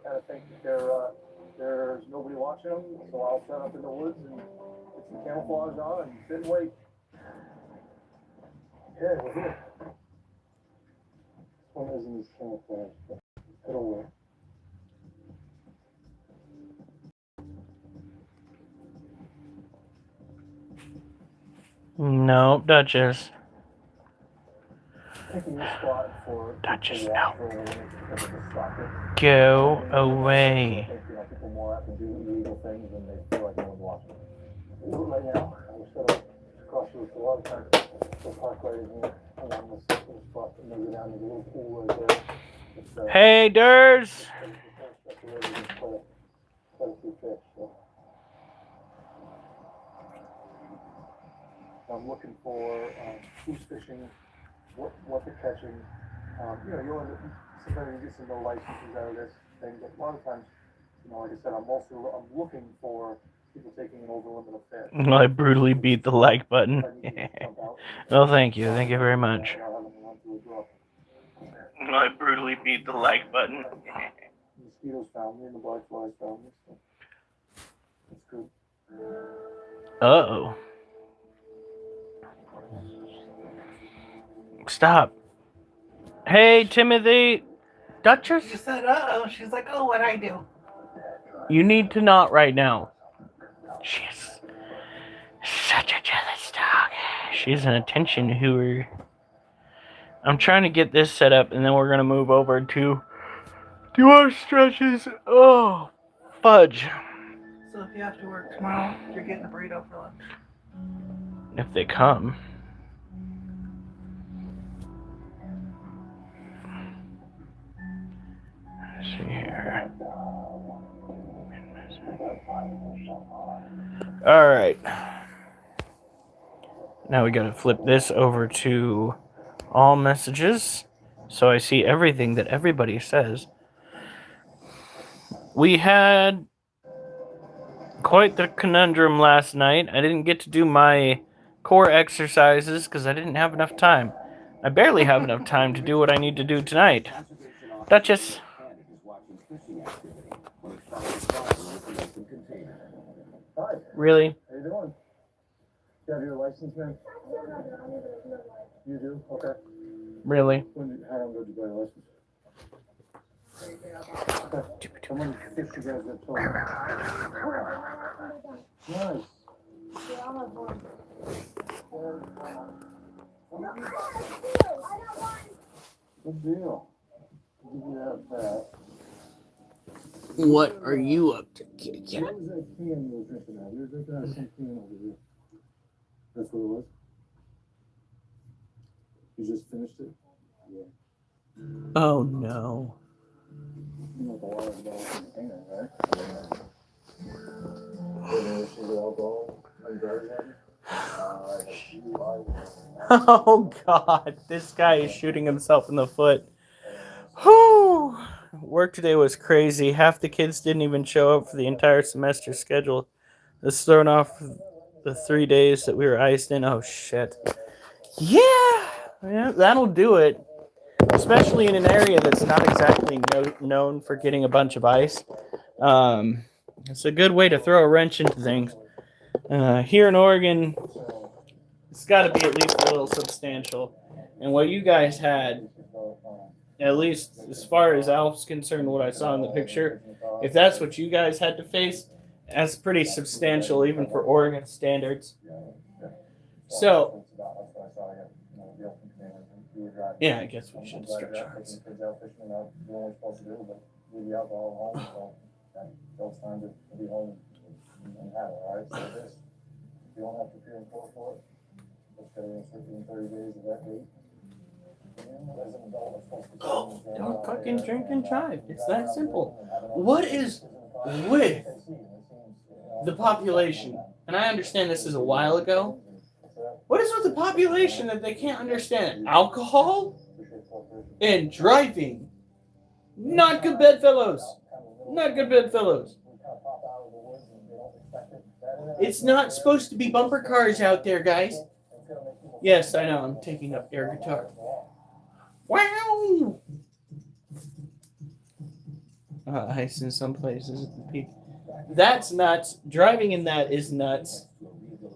kind of think that there's nobody watching them, so I'll set up in the woods and put some camouflage on and sit and wait. Yeah, we're here. This one isn't as camouflage, but it'll work. No, Duchess. Picking this spot for Duchess, to no. walk because of the soccer. Go away. I think, people more have to do illegal things and they feel like no one's watching. Right now, we're set up across the a lot of times. We'll park right in here along this little spot and maybe down to the little pool right there. It's, Hey, Durs. Quite a few fish, so. I'm looking for who's fishing, what they're catching. You'll sometimes you get some no licenses out of this thing, but a lot of times, like I said, I'm looking for people taking an over limit of fish. I brutally beat the like button. Well, thank you. Thank you very much. I brutally beat the like button. Mosquitoes found me and the black flies found me, so that's good. Uh-oh. Stop. Hey, Timothy. Duchess? You said, uh-oh. She's like, oh, what'd I do? You need to not right now. She's such a jealous dog. She's an attention whooer. I'm trying to get this set up, and then we're going to move over to do our stretches. Oh, fudge. So if you have to work tomorrow, you're getting a burrito for lunch. If they come. Let's see here. Alright. Now we gotta flip this over to all messages, so I see everything that everybody says. We had quite the conundrum last night. I didn't get to do my core exercises because I didn't have enough time. I barely have enough time to do what I need to do tonight. Duchess. Hi. Really? How you doing? You have your license, man? You do? Okay. Really? How long ago did you buy your license? Okay. How many fish you guys got told? Nice. Good deal. I'll give you that. What are you up to, kitty cat? What was that can you were drinking out? You were drinking out of some can over here. That's what it was? You just finished it? Yeah. Oh no. You know the water's going in the container, right? Alcohol and drugs on Oh god, this guy is shooting himself in the foot. Whew. Work today was crazy. Half the kids didn't even show up for the entire semester schedule. It's thrown off the 3 days that we were iced in. Oh shit. Yeah, that'll do it. Especially in an area that's not exactly known for getting a bunch of ice. It's a good way to throw a wrench into things. Here in Oregon, it's got to be at least a little substantial. And what you guys had, at least as far as Alf's concerned, what I saw in the picture, if that's what you guys had to face, that's pretty substantial even for Oregon standards. So, yeah, I guess we should stretch ours. Oh, don't fucking drink and drive. It's that simple. What is with the population? And I understand this is a while ago. What is with the population that they can't understand? Alcohol and driving. Not good bedfellows. Not good bedfellows. It's not supposed to be bumper cars out there, guys. Yes, I know. I'm taking up air guitar. Wow! ice in some places at the peak. That's nuts. Driving in that is nuts.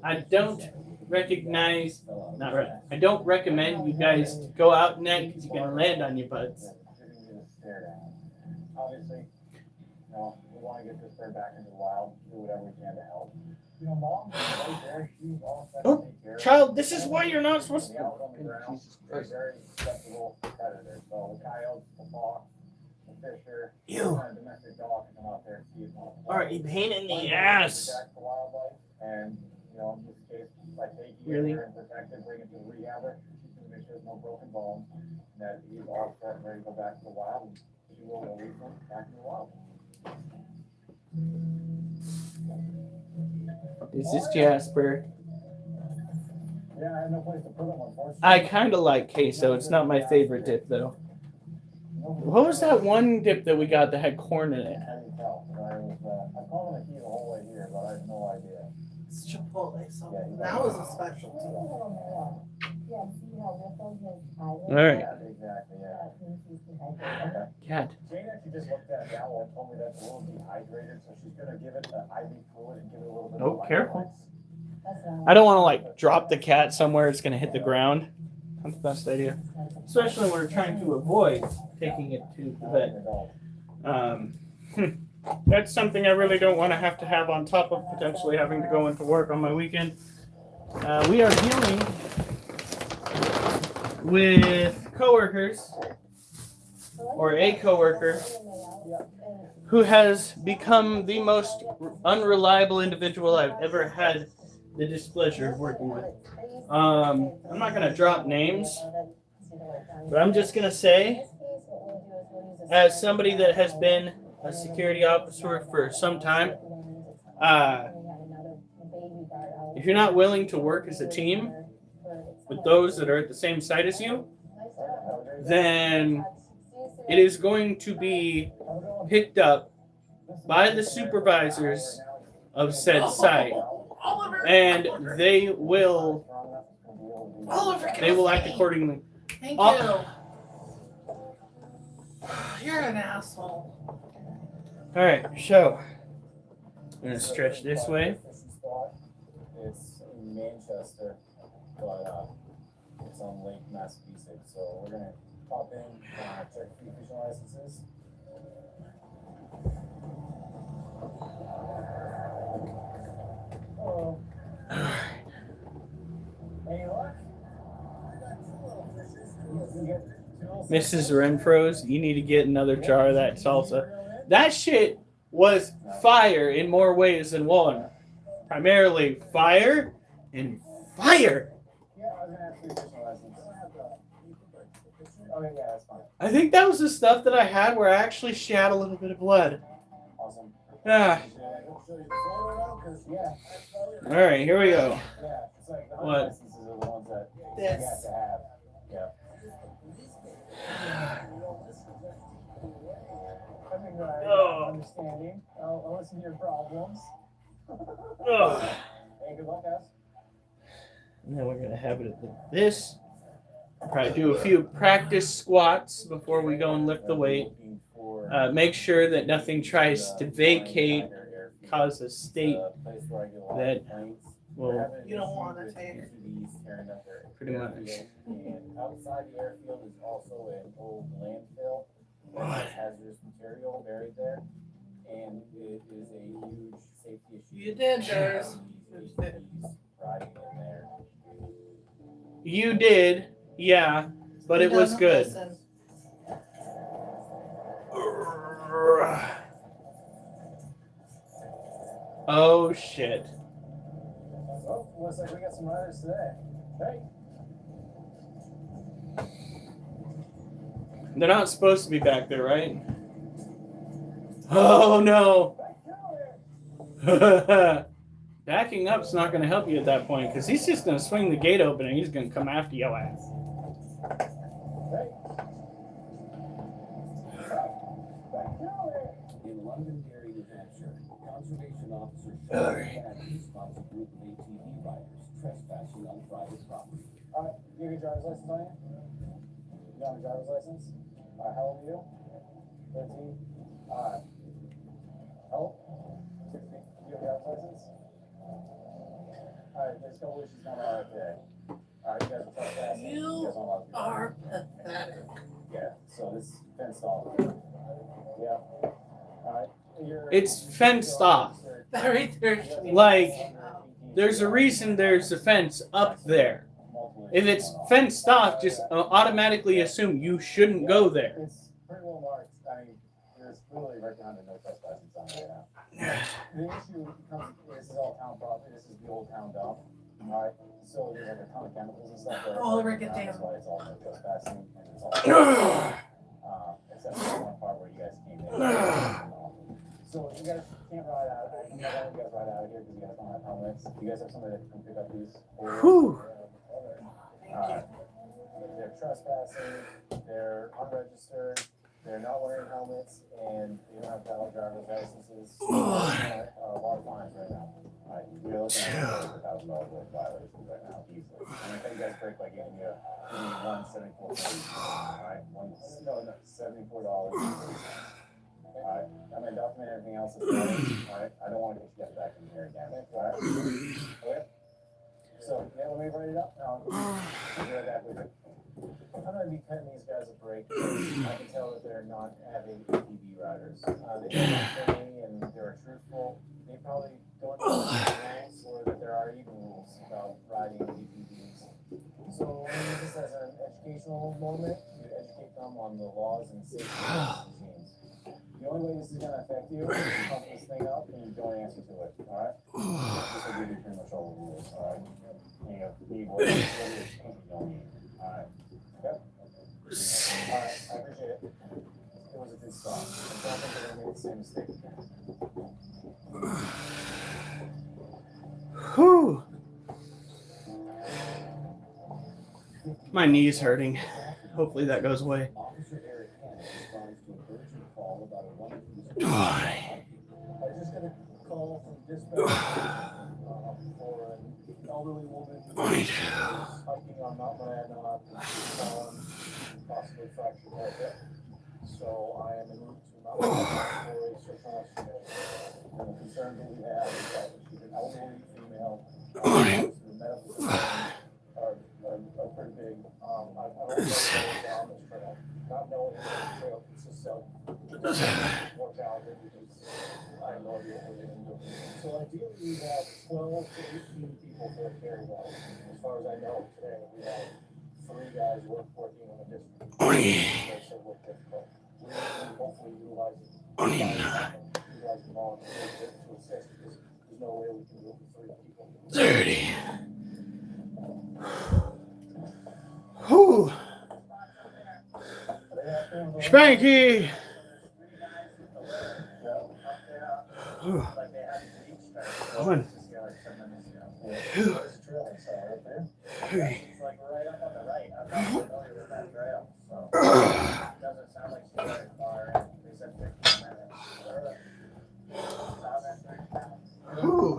I don't recognize, not right. I don't recommend you guys go out in that because you're gonna land on your butts. Obviously, you know, we want to get this bird back into the wild, do whatever we can to help. You know, mom, right there, she's all set to take care of Child, this is why you're not supposed the to. out on the ground. They're very susceptible predators. So the coyotes, the fox, the fisher, Ew. and domestic dog can come out there and see it. Alright, you pain in the ass. Back to wildlife, and you know, in this case, by taking Really? it and protect it, bring it to the rehabber, she's gonna make sure there's no broken bones, and that he's all set, and ready to go back to the wild, and she will release him back in the wild. This is Jasper. Yeah, I have no place to put him, unfortunately. I kind of like queso. It's not my favorite dip, though. What was that one dip that we got that had corn in it? I didn't tell, but I called him a key the whole way here, but I have no idea. It's Chipotle, so that was a specialty. All right. Yeah, exactly, yeah. Cat. Jane actually just looked at the owl and told me that's a little dehydrated, so she's gonna give it the IV fluid and give it a little bit Oh, of careful. I don't want to like drop the cat somewhere it's going to hit the ground. That's the best idea. Especially when we're trying to avoid taking it to the vet. That's something I really don't want to have on top of potentially having to go into work on my weekend. We are dealing with coworkers, or a coworker, who has become the most unreliable individual I've ever had the displeasure of working with. I'm not going to drop names, but I'm just going to say, as somebody that has been a security officer for some time, if you're not willing to work as a team with those that are at the same site as you, then it is going to be picked up by the supervisors of said site, and they will act accordingly. Thank you. You're an asshole. All right, so I'm gonna stretch this way. It's in Manchester, but it's on Lake Massapequa. So we're gonna pop in, check a few fishing licenses. Oh. Any luck? Mrs. Renfro's, you need to get another jar of that salsa. That shit was fire in more ways than one. Primarily fire and fire. Yeah, I was gonna ask you a fishing license. Okay, yeah, that's fine. I think that was the stuff that I had where I actually shed a little bit of blood. Awesome. Ah. Yeah. All right, here we go. Yeah, it's like the What? licenses are the ones that you This. have to have. Yeah. I mean, Oh. understanding. I'll listen to your problems. Ugh. Hey, good luck, guys. And then we're gonna have it at this. Probably do a few practice squats before we go and lift the weight. Make sure that nothing tries to vacate, cause a state that will You don't want to take. pretty much. And outside the airfield is also an old landfill that has hazardous material buried there, and it is a huge safety issue. You did, Durs. Riding in there. You did, yeah, but He it was doesn't good. listen. Oh shit. Oh, looks like we got some riders today. Hey. They're not supposed to be back there, right? Oh no. Backing up's not going to help you at that point because he's just going to swing the gate open and he's going to come after your ass. In Londonderry, New Hampshire, conservation officers shot baddies spots a group of ATV riders trespassing on private property. You have your driver's license on you? You have a driver's license? How old are you? 13? couple issues going on today. You guys are trespassing. You guys don't want to do that. are pathetic. Yeah, so this fenced off. Yeah. It's fenced off. Very thirsty. Like, there's a reason there's a fence up there. If it's fenced off, just automatically assume you shouldn't go there. It's pretty well marked. I mean, there's literally right behind the no trespassing sign right now. The issue becomes, this is all town property. This is the old town dump. Alright, so there's like a ton of chemicals and stuff there. Oh, Rick, it That's down. why it's all no trespassing and it's all except for the one part where you guys came in. So you guys can't ride out. You guys ride out of here because you guys don't have helmets. You guys have somebody that can come pick up these. Whew. They're trespassing. They're unregistered. They're not wearing helmets, and they don't have valid driver's licenses. A lot of fines right now. You're looking at $1,000 worth of violations right now, easily. And I think you guys break by getting you $174. Alright, $74. Alright, I'm gonna document everything else that's going. Alright, I don't want to get you guys back in here again. Alright? Okay? So, yeah, let me write it up. I'll be right back with you. I'm gonna be cutting these guys a break. I can tell that they're not avid ATV riders. They don't like me and they're truthful. They probably don't know the rules or that there are even rules about riding ATVs. So I use this as an educational moment to educate them on the laws and safety regimes. The only way this is gonna affect you is to pump this thing up and you don't answer to it. Alright? This will give you pretty much all the rules. Alright? And you need what it is and you don't need. Alright. Yep. Alright, I appreciate it. It was a good start. I don't think they're gonna make the same mistake again. Whew. My knee's hurting. Hopefully that goes away. I just got a call from dispatch for an elderly woman hiking on Mount Monadnock and possibly fractured her hip. So I am en route to Mount Monadnock for a search and rescue mission. And the concern that we have is that she's an elderly female. The medical concerns are pretty big. I don't know if down this trail. Not knowing if the trail consists of mortality because I have no idea what we're going to do. So ideally we have 12 to 18 people for a carry out. As far as I know today, we have 3 guys working on the district. So it looked difficult. We're hopefully utilizing volunteers to assist because there's no way we can do it with 3 people. 30. Whew. Spanky. Whew. One. 2. 3. It's like right up on the right. I'm not familiar with that trail, so it doesn't sound like she's very far in. They said 15 minutes. Whew.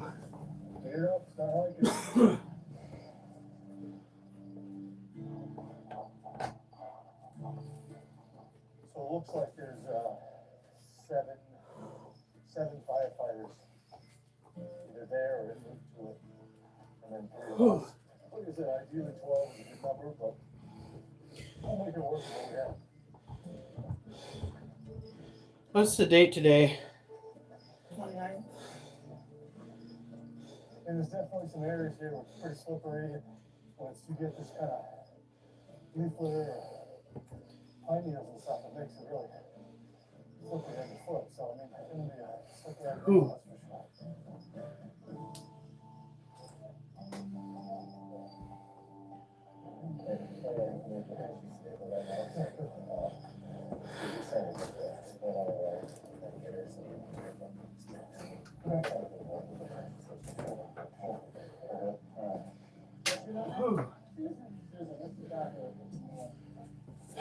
Clear up, start hiking. So it looks like there's 7 firefighters either there or moved to it. And then 3 of us. Like I said, ideally 12 is a good number, but I'll make it work with what we have. What's the date today? 29. And there's definitely some areas here where it's pretty slippery. Once you get this kind of leaflet or pine needles and stuff, it makes it really slippery on your foot. So, I mean, it's going to be a slippery on your foot, that's for sure.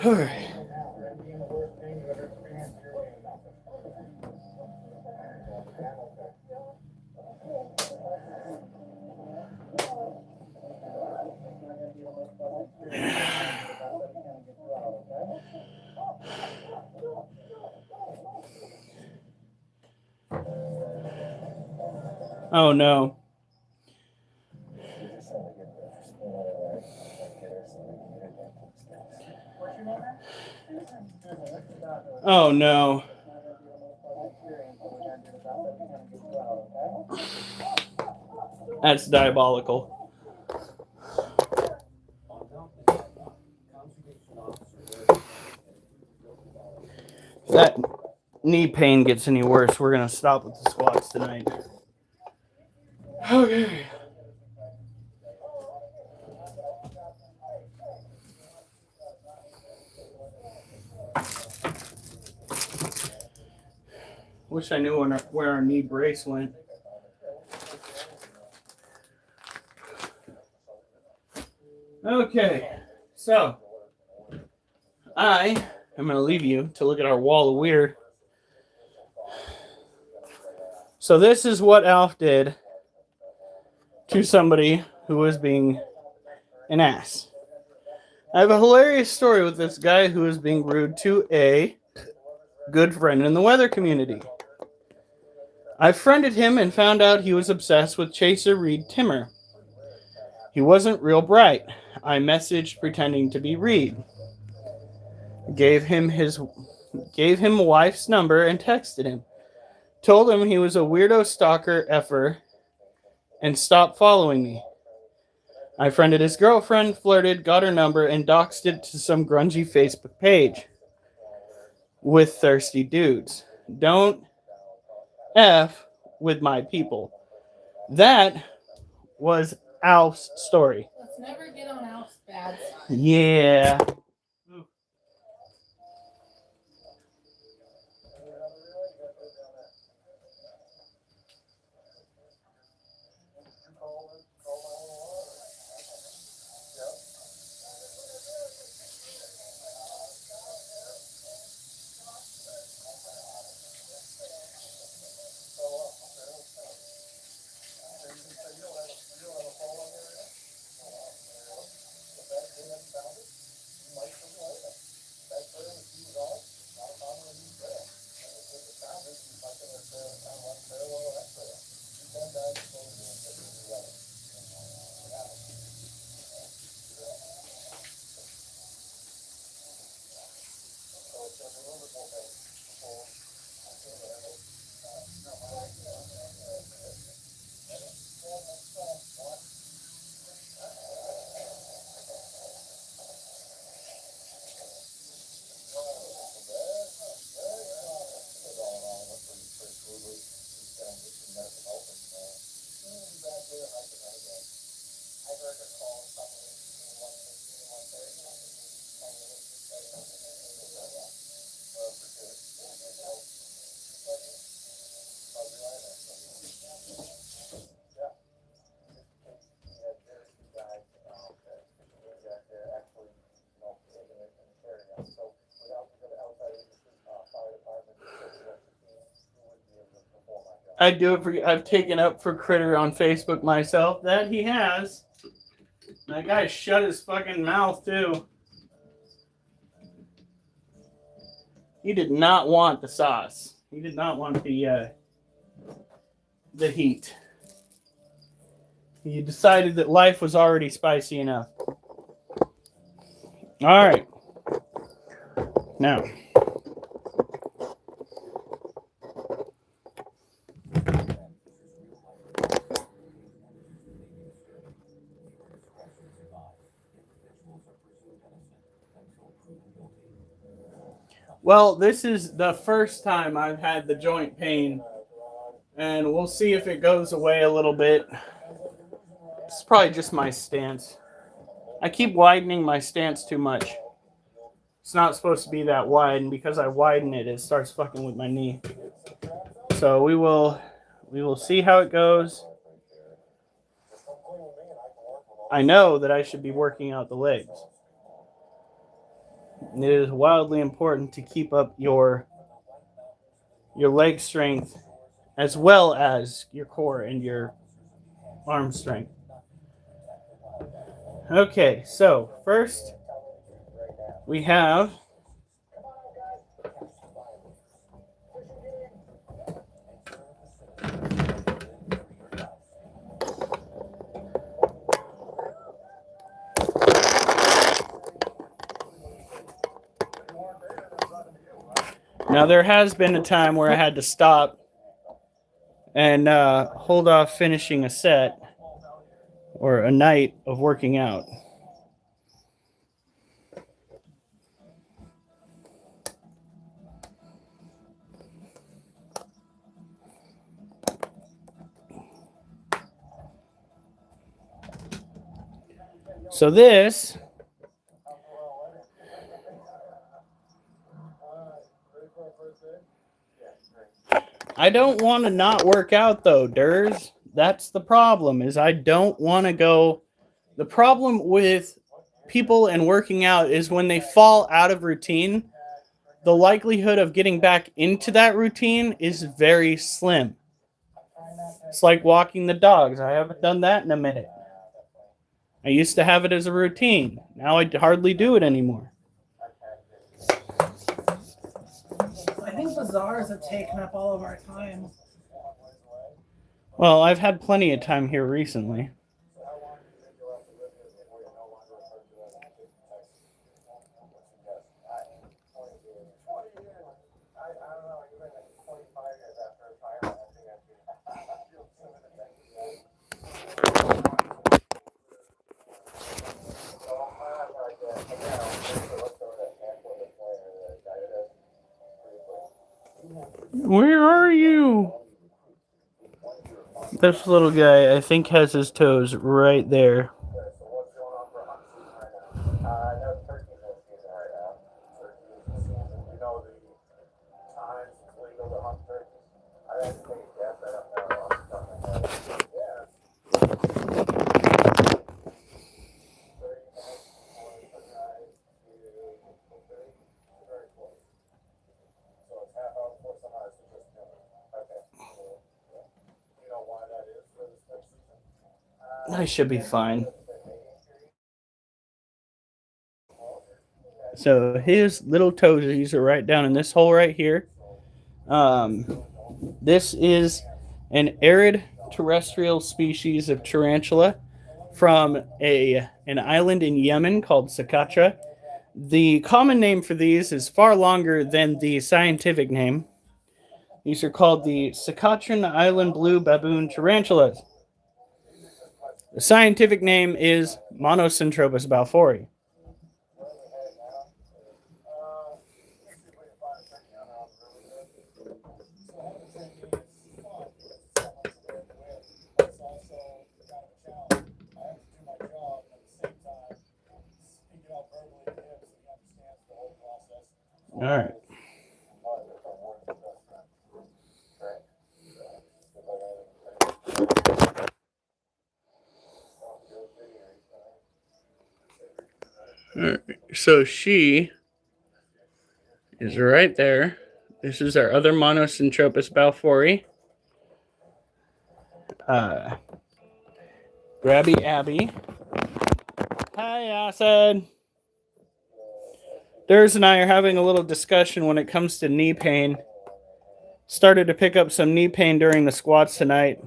All right. Oh no. Oh no. That's diabolical. If that knee pain gets any worse, we're gonna stop with the squats tonight. Okay. Wish I knew where our knee brace went. Okay, so I am going to leave you to look at our wall of weird. So this is what Alf did to somebody who was being an ass. I have a hilarious story with this guy who is being rude to a good friend in the weather community. I friended him and found out he was obsessed with Chaser Reed Timmer. He wasn't real bright. I messaged pretending to be Reed. Gave him wife's number and texted him. Told him he was a weirdo stalker effer and stopped following me. I friended his girlfriend, flirted, got her number, and doxed it to some grungy Facebook page with thirsty dudes. Don't F with my people. That was Alf's story. Let's never get on Alf's bad side. Yeah. I'd do it for you. I've taken up for Critter on Facebook myself. That he has. That guy shut his fucking mouth too. He did not want the sauce. He did not want the heat. He decided that life was already spicy enough. All right. Now. Well, this is the first time I've had the joint pain, and we'll see if it goes away a little bit. It's probably just my stance. I keep widening my stance too much. It's not supposed to be that wide, and because I widen it, it starts fucking with my knee. So we will see how it goes. I know that I should be working out the legs. It is wildly important to keep up your leg strength as well as your core and your arm strength. Okay, so first we have Now, there has been a time where I had to stop and hold off finishing a set or a night of working out. So this I don't want to not work out though, Durs. That's the problem, is I don't want to go. The problem with people and working out is when they fall out of routine, the likelihood of getting back into that routine is very slim. It's like walking the dogs. I haven't done that in a minute. I used to have it as a routine. Now I hardly do it anymore. I think bazaars have taken up all of our time. Well, I've had plenty of time here recently. Where are you? This little guy, I think, has his toes right there. I should be fine. So his little toesies are right down in this hole right here. This is an arid terrestrial species of tarantula from an island in Yemen called Socotra. The common name for these is far longer than the scientific name. These are called the Socotran Island Blue Baboon Tarantulas. The scientific name is Monocentropus balfouri. All right. So she is right there. This is our other Monocentropus balfouri. Grabby Abby. Hi, Acid. Durs and I are having a little discussion when it comes to knee pain. Started to pick up some knee pain during the squats tonight.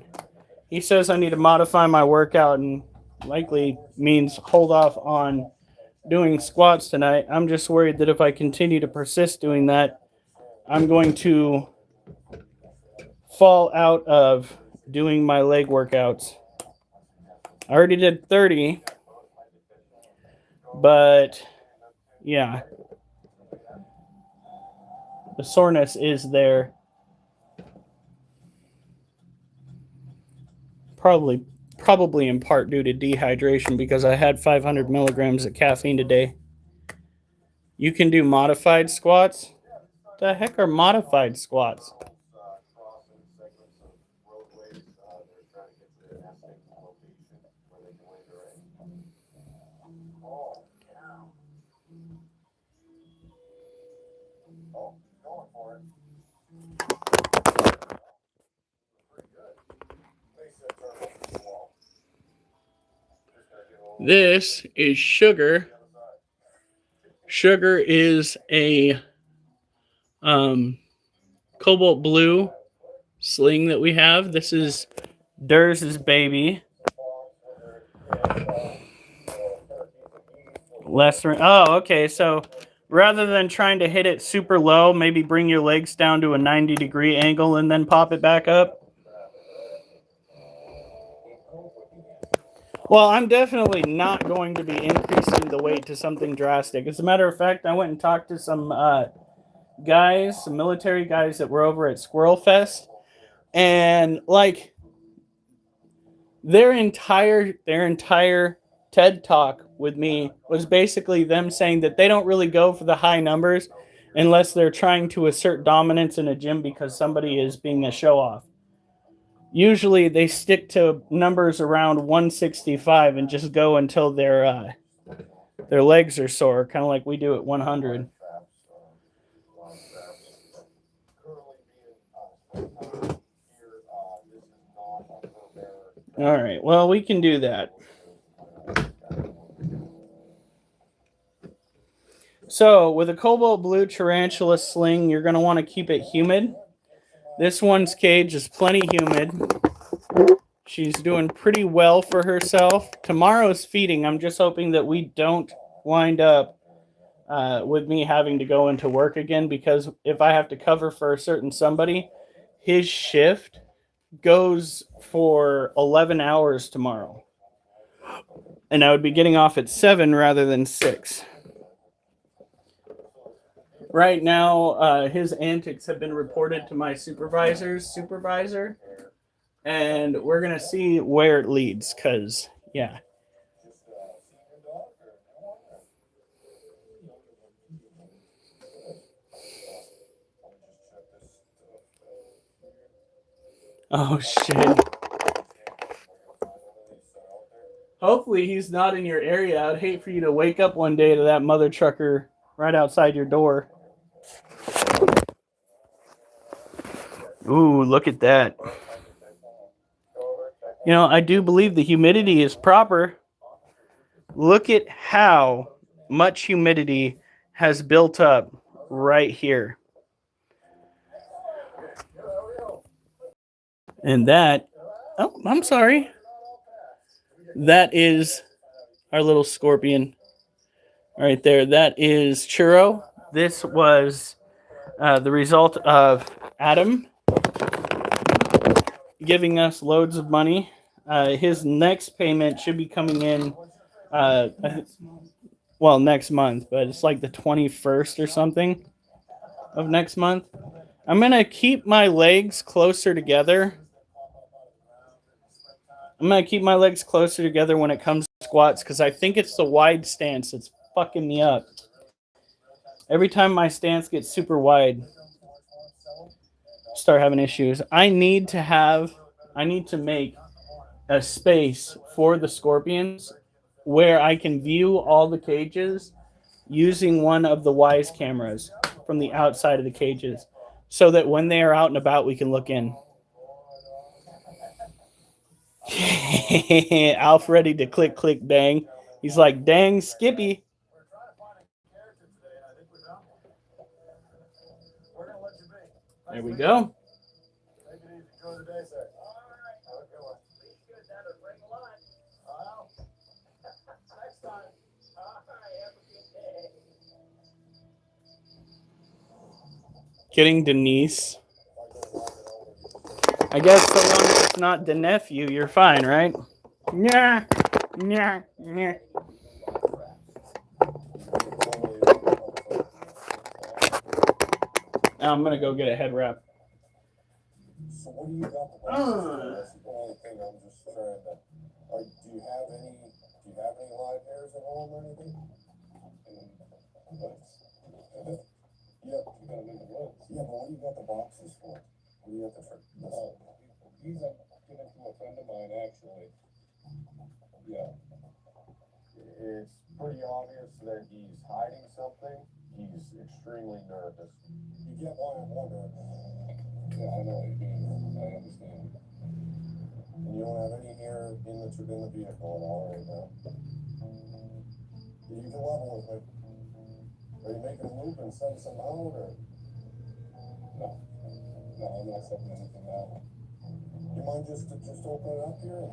He says I need to modify my workout and likely means hold off on doing squats tonight. I'm just worried that if I continue to persist doing that, I'm going to fall out of doing my leg workouts. I already did 30, but yeah, the soreness is there. Probably in part due to dehydration because I had 500 milligrams of caffeine today. You can do modified squats? What the heck are modified squats? This is Sugar. Sugar is a cobalt blue sling that we have. This is Durs's baby. Oh, okay. So rather than trying to hit it super low, maybe bring your legs down to a 90-degree angle and then pop it back up. Well, I'm definitely not going to be increasing the weight to something drastic. As a matter of fact, I went and talked to some guys, some military guys that were over at Squirrel Fest, and like their entire TED talk with me was basically them saying that they don't really go for the high numbers unless they're trying to assert dominance in a gym because somebody is being a show off. Usually they stick to numbers around 165 and just go until their legs are sore, kind of like we do at 100. All right, well, we can do that. So with a cobalt blue tarantula sling, you're going to want to keep it humid. This one's cage is plenty humid. She's doing pretty well for herself. Tomorrow's feeding. I'm just hoping that we don't wind up with me having to go into work again, because if I have to cover for a certain somebody, his shift goes for 11 hours tomorrow. And I would be getting off at 7 rather than 6. Right now, his antics have been reported to my supervisor's supervisor, and we're going to see where it leads, because, yeah. Oh, shit. Hopefully he's not in your area. I'd hate for you to wake up one day to that mother trucker right outside your door. Ooh, look at that. You know, I do believe the humidity is proper. Look at how much humidity has built up right here. And that, oh, I'm sorry. That is our little scorpion right there. That is Churro. This was the result of Adam giving us loads of money. His next payment should be coming in, next month, but it's like the 21st or something of next month. I'm going to keep my legs closer together. I'm going to keep my legs closer together when it comes to squats, because I think it's the wide stance that's fucking me up. Every time my stance gets super wide, I start having issues. I need to make a space for the scorpions where I can view all the cages using one of the Wise cameras from the outside of the cages, so that when they are out and about, we can look in. Alf ready to click, click, bang. He's like, dang, Skippy. There we go. Getting Denise. I guess so long as it's not the nephew, you're fine, right? Yeah. Yeah. Yeah. I'm gonna go get a head wrap. So what do you got the That's the only thing I'm just trying to. Do you have any live hairs at home or anything? Yeah, you gotta make the lips. Yeah, but what do you got the boxes for? What do you got the these are given to a friend of mine actually. Yeah. It's pretty obvious that he's hiding something. He's extremely nervous. You get why I'm wondering. Yeah, I know what you mean. I understand. And you don't have any hair in the vehicle at all right now. You can level with me. Are you making a loop and send some out, or? No. No, I'm not sending anything out. You mind just open it up here?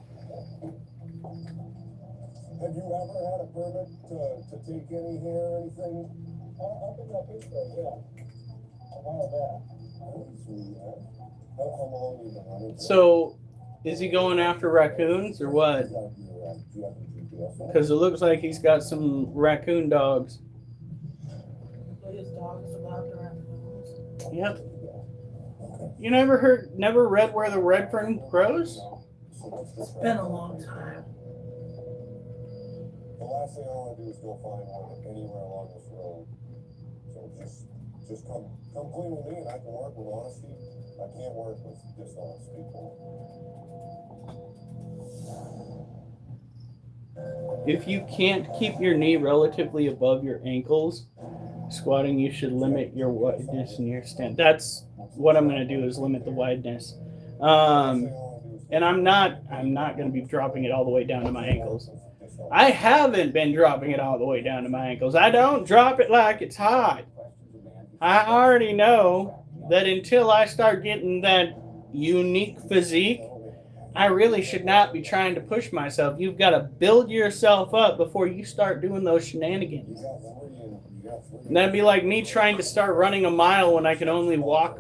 Have you ever had a permit to take any hair or anything I'll pick up his day, yeah. A while back. How long you been running? So, is he going after raccoons or what? Because it looks like he's got some raccoon dogs. His dog is allowed to raccoons. Yep. You never read Where the Red Fern Grows? It's been a long time. The last thing I want to do is go find one anywhere along this road. So just come clean with me, and I can work with honesty. I can't work with dishonest people. If you can't keep your knee relatively above your ankles, squatting, you should limit your wideness in your stand. That's what I'm going to do, is limit the wideness. And I'm not going to be dropping it all the way down to my ankles. I haven't been dropping it all the way down to my ankles. I don't drop it like it's hot. I already know that until I start getting that unique physique, I really should not be trying to push myself. You've got to build yourself up before you start doing those shenanigans. And that'd be like me trying to start running a mile when I can only walk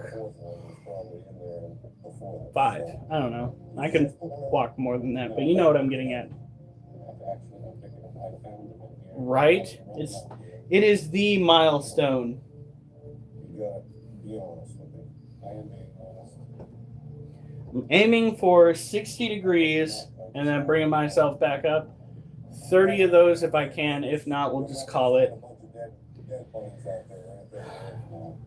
5. I don't know. I can walk more than that, but you know what I'm getting at. Right? It is the milestone. You gotta be honest with me. I am being honest. I'm aiming for 60 degrees and then bringing myself back up. 30 of those if I can. If not, we'll just call it. Dead bodies out there, right there, right now.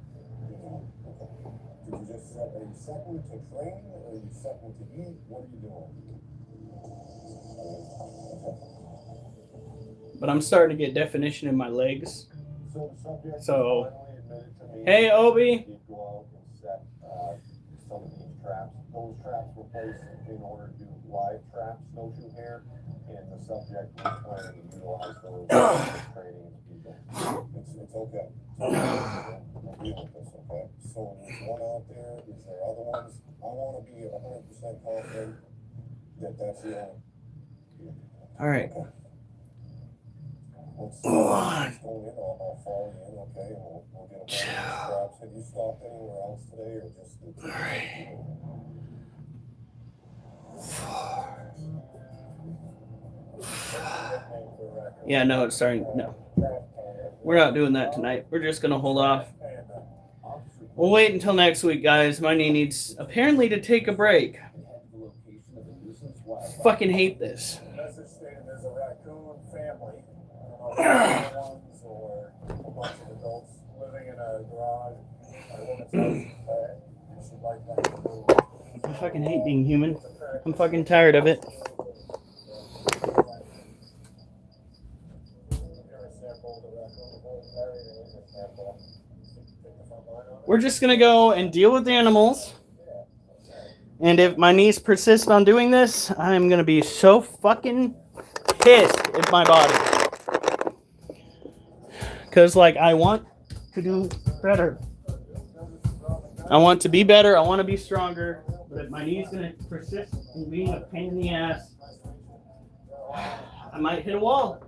Did you just set, are you setting to train, or are you setting to eat? What are you doing? But I'm starting to get definition in my legs. So the subject So, finally admitted to me. hey, Obi. He'd go out and set some of these traps. Those traps were placed in order to do live traps, snowshoe hare, and the subject was planning to utilize those for training people. It's okay. We'll deal with this, okay? So there's one out there. Is there other ones? I want to be 100% confident that that's the only. All right. Okay. Let's go in. I'll follow you in, okay? And we'll get a bunch of these traps. Have you stopped anywhere else today, or just the two? Yeah, no, it's starting. No. We're not doing that tonight. We're just going to hold off. We'll wait until next week, guys. My knee needs apparently to take a break. I fucking hate this. There's a raccoon family. I don't know if they're ones or a bunch of adults living in a garage. A woman's house, and she'd like raccoons. I fucking hate being human. I'm fucking tired of it. We're just going to go and deal with the animals. And if my niece persists on doing this, I'm going to be so fucking pissed at my body. Because, like, I want to do better. I want to be better. I want to be stronger. But if my knee's going to persist in being a pain in the ass, I might hit a wall.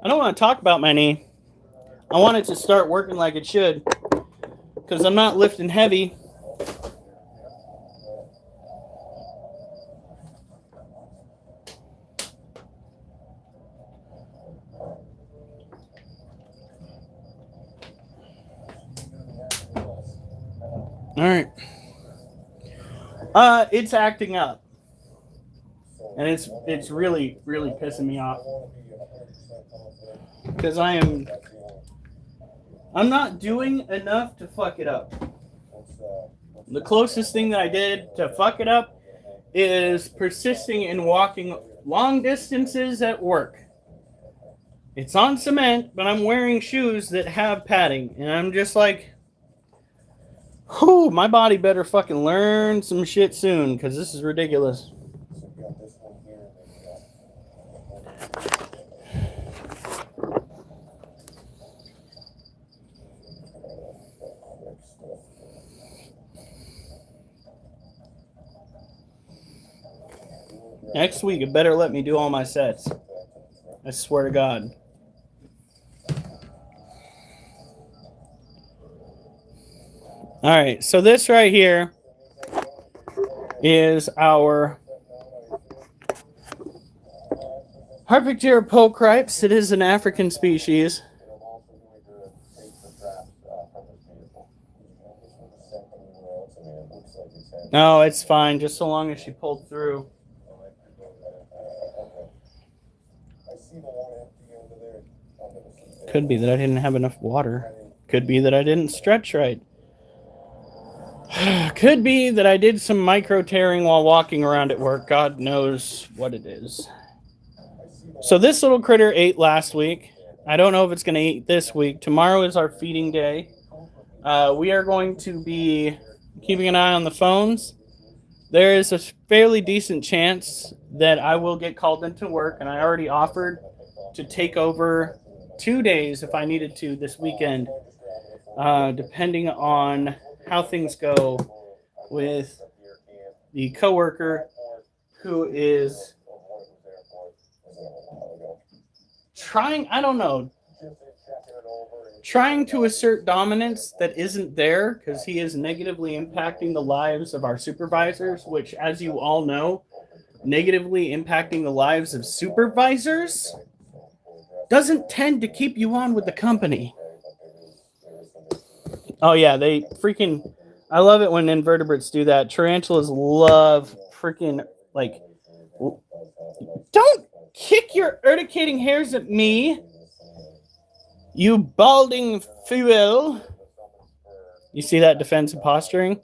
I don't want to talk about my knee. I want it to start working like it should. Because I'm not lifting heavy. All right. It's acting up. And it's really pissing me off. Because I'm not doing enough to fuck it up. The closest thing that I did to fuck it up is persisting in walking long distances at work. It's on cement, but I'm wearing shoes that have padding. And I'm just like, whew, my body better fucking learn some shit soon, because this is ridiculous. Next week, it better let me do all my sets. I swear to God. All right, so this right here is our Harpictera pulchripes. It is an African species. No, it's fine, just so long as she pulled through. Could be that I didn't have enough water. Could be that I didn't stretch right. Could be that I did some micro tearing while walking around at work. God knows what it is. So this little critter ate last week. I don't know if it's going to eat this week. Tomorrow is our feeding day. We are going to be keeping an eye on the phones. There is a fairly decent chance that I will get called into work, and I already offered to take over 2 days if I needed to this weekend, depending on how things go with the coworker who is trying to assert dominance that isn't there, because he is negatively impacting the lives of our supervisors, which, as you all know, negatively impacting the lives of supervisors doesn't tend to keep you on with the company. Oh yeah, they freaking... I love it when invertebrates do that. Tarantulas love freaking, like... Don't kick your urticating hairs at me, you balding fool. You see that defensive posturing?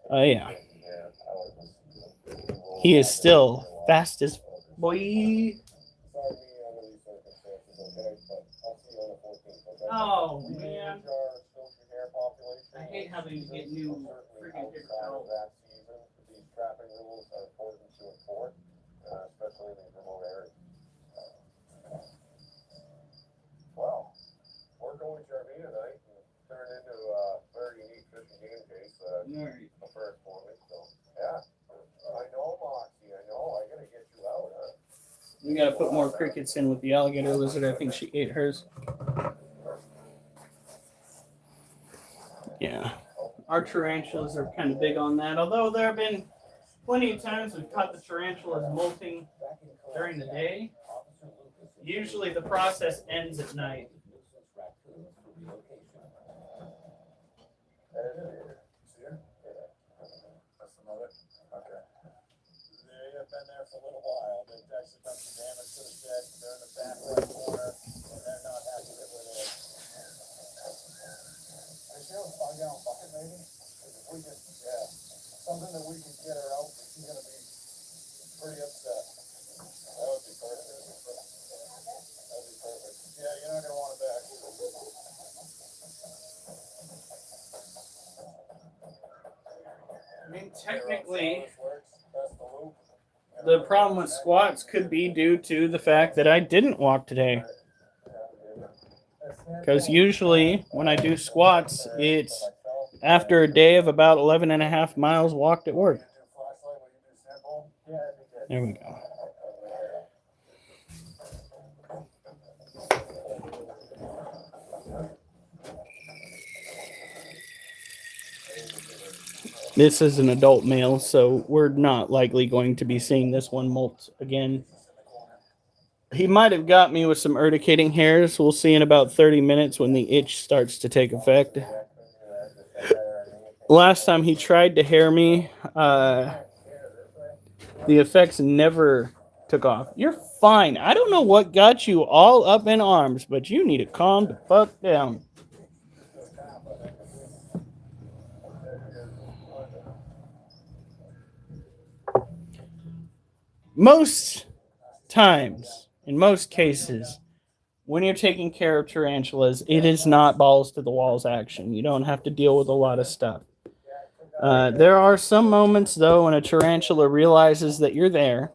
Oh yeah. He is still fast as boy. Oh man. I hate having to get new freaking paper towels. These trapping rules are important to enforce, especially in these remote areas. Well, we're going to Army tonight and turned into a very unique fishing game case. The first for me, so yeah. I know, Moxie. I know. I gotta get you out, huh? We gotta put more crickets in with the alligator lizard. I think she ate hers. Yeah. Our tarantulas are kind of big on that. Although there have been plenty of times we've caught the tarantulas molting during the day. Usually the process ends at night. Been there for a little while. They've actually done some damage to the shed. They're in the back right corner, and they're not happy with where they are. I feel a 5-gallon bucket, maybe? If we could, something that we could get her out, she's gonna be pretty upset. That would be perfect. That'd be perfect. Yeah, you're not gonna want it back. I mean, technically, the problem with squats could be due to the fact that I didn't walk today. Because usually when I do squats, it's after a day of about 11.5 miles walked at work. There we go. This is an adult male, so we're not likely going to be seeing this one molt again. He might have got me with some urticating hairs. We'll see in about 30 minutes when the itch starts to take effect. Last time he tried to hair me, the effects never took off. You're fine. I don't know what got you all up in arms, but you need to calm the fuck down. Most times, in most cases, when you're taking care of tarantulas, it is not balls to the walls action. You don't have to deal with a lot of stuff. There are some moments, though, when a tarantula realizes that you're there,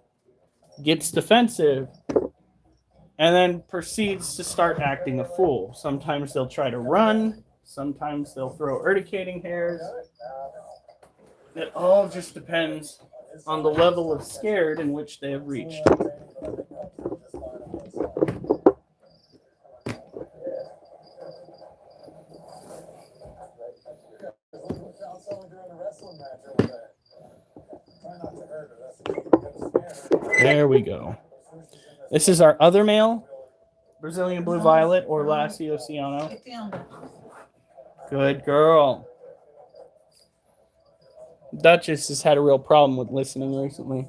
gets defensive, and then proceeds to start acting a fool. Sometimes they'll try to run. Sometimes they'll throw urticating hairs. It all just depends on the level of scared in which they have reached. There we go. This is our other male, Brazilian Blue Violet or Lassie Oceano. Get down there. Good girl. Duchess has had a real problem with listening recently.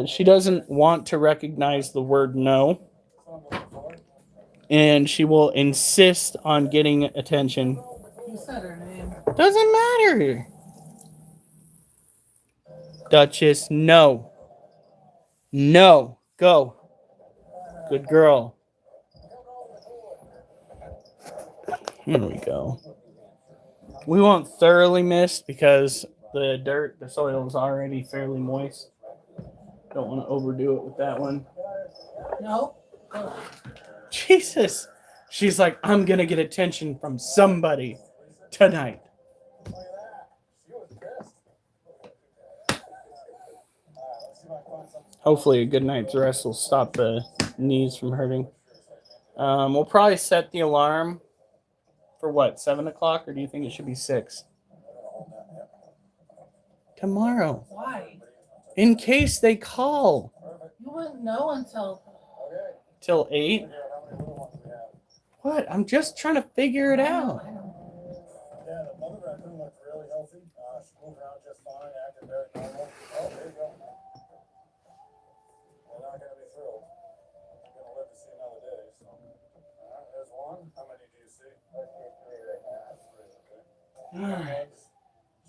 She doesn't want to recognize the word no. And she will insist on getting attention. You said her name. Doesn't matter. Duchess, no. No. Go. Good girl. Here we go. We won't thoroughly mist because the soil is already fairly moist. Don't want to overdo it with that one. No. Jesus. She's like, I'm going to get attention from somebody tonight. Hopefully a good night's rest will stop the knees from hurting. We'll probably set the alarm for what, 7 o'clock, or do you think it should be 6? Tomorrow. Why? In case they call. You wouldn't know until. Till 8? What? I'm just trying to figure it out. Yeah, the mother raccoon looked really healthy. She moved around just fine, acted very normal. Oh, there you go. They're not going to be thrilled. They're going to live to see another day. So, there's one. How many do you see? I see 3 right now. 3, okay. Eggs,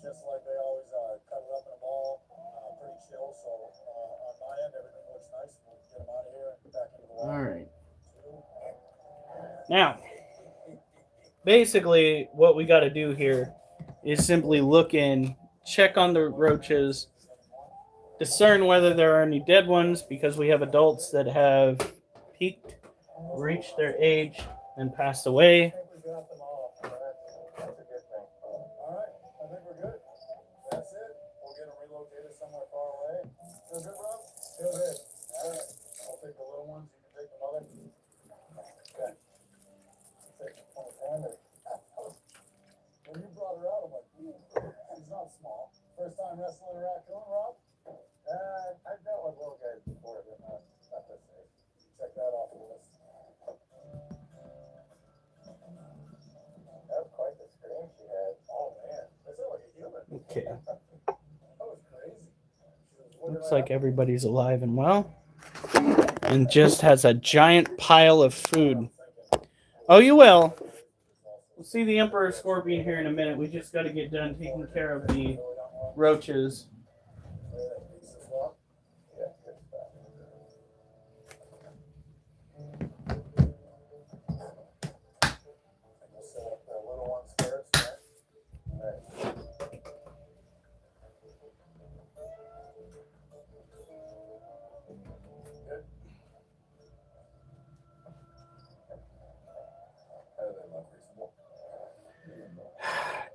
just like they always cuddle up in a ball. Pretty chill. So, on my end, everything looks nice. We'll get them out of here and back into the water. All right. Now, basically, what we got to do here is simply look in, check on the roaches, discern whether there are any dead ones, because we have adults that have peaked, reached their age, and passed away. I think we got them all. So that's a good thing. All right. I think we're good. That's it. We'll get them relocated somewhere far away. Feel good, Rob? Feel good. All right. I'll take the little ones. You can take the mother. Okay. When you brought her out, I'm like, ooh, she's not small. First time wrestling a raccoon, Rob? I've dealt with little guys before, but not this age. Check that off the list. That was quite the scream she had. Oh, man. This is like a human. Okay. That was crazy. Looks like everybody's alive and well. And just has a giant pile of food. Oh, you will. We'll see the Emperor Scorpion here in a minute. We just got to get done taking care of the roaches.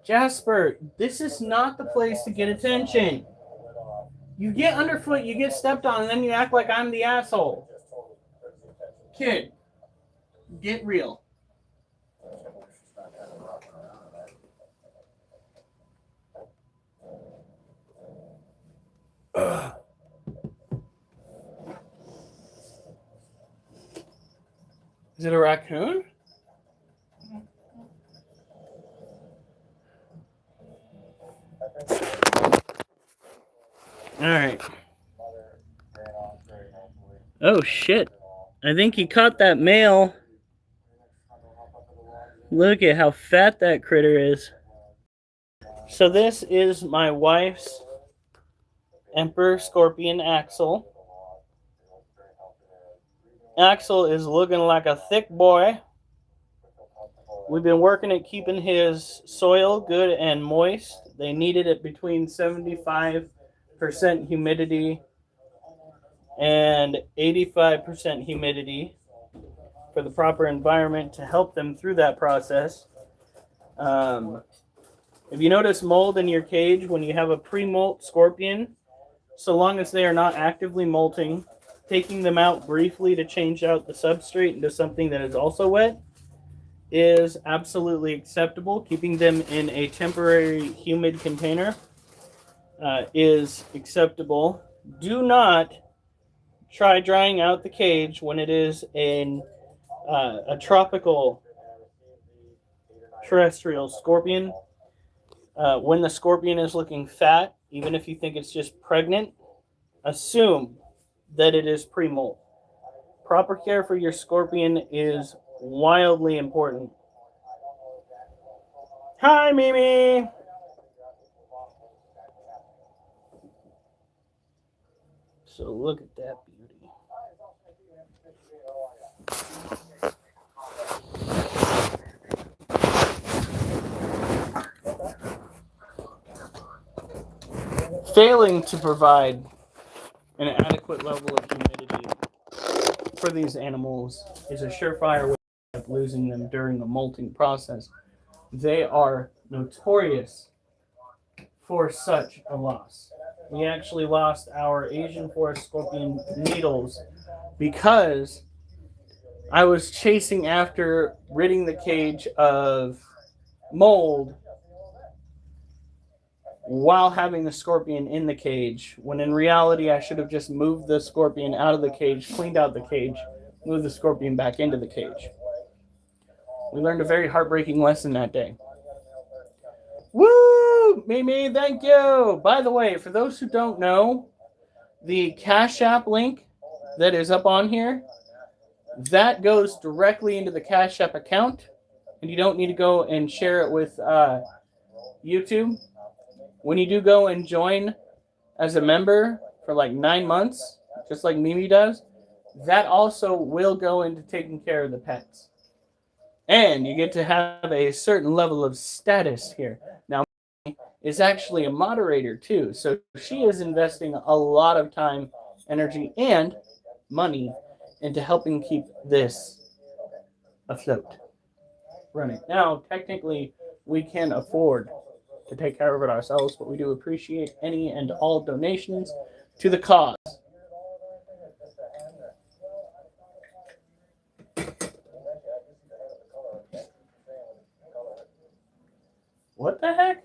Jasper, this is not the place to get attention. You get underfoot, you get stepped on, and then you act like I'm the asshole. Kid, get real. Ugh. Is it a raccoon? All right. Oh shit. I think he caught that male. Look at how fat that critter is. So this is my wife's Emperor Scorpion Axel. Axel is looking like a thick boy. We've been working at keeping his soil good and moist. They needed it between 75% humidity and 85% humidity for the proper environment to help them through that process. If you notice mold in your cage when you have a pre-molt scorpion, so long as they are not actively molting, taking them out briefly to change out the substrate into something that is also wet is absolutely acceptable. Keeping them in a temporary humid container is acceptable. Do not try drying out the cage when it is a tropical terrestrial scorpion. When the scorpion is looking fat, even if you think it's just pregnant, assume that it is pre-molt. Proper care for your scorpion is wildly important. Hi, Mimi! So look at that beauty. Failing to provide an adequate level of humidity for these animals is a surefire way of losing them during the molting process. They are notorious for such a loss. We actually lost our Asian forest scorpion needles because I was chasing after ridding the cage of mold while having the scorpion in the cage, when in reality I should have just moved the scorpion out of the cage, cleaned out the cage, moved the scorpion back into the cage. We learned a very heartbreaking lesson that day. Woo! Mimi, thank you! By the way, for those who don't know, the Cash App link that is up on here, that goes directly into the Cash App account, and you don't need to go and share it with YouTube. When you do go and join as a member for like 9 months, just like Mimi does, that also will go into taking care of the pets. And you get to have a certain level of status here. Now, Mimi is actually a moderator too, so she is investing a lot of time, energy, and money into helping keep this afloat, running. Now, technically, we can afford to take care of it ourselves, but we do appreciate any and all donations to the cause. What the heck?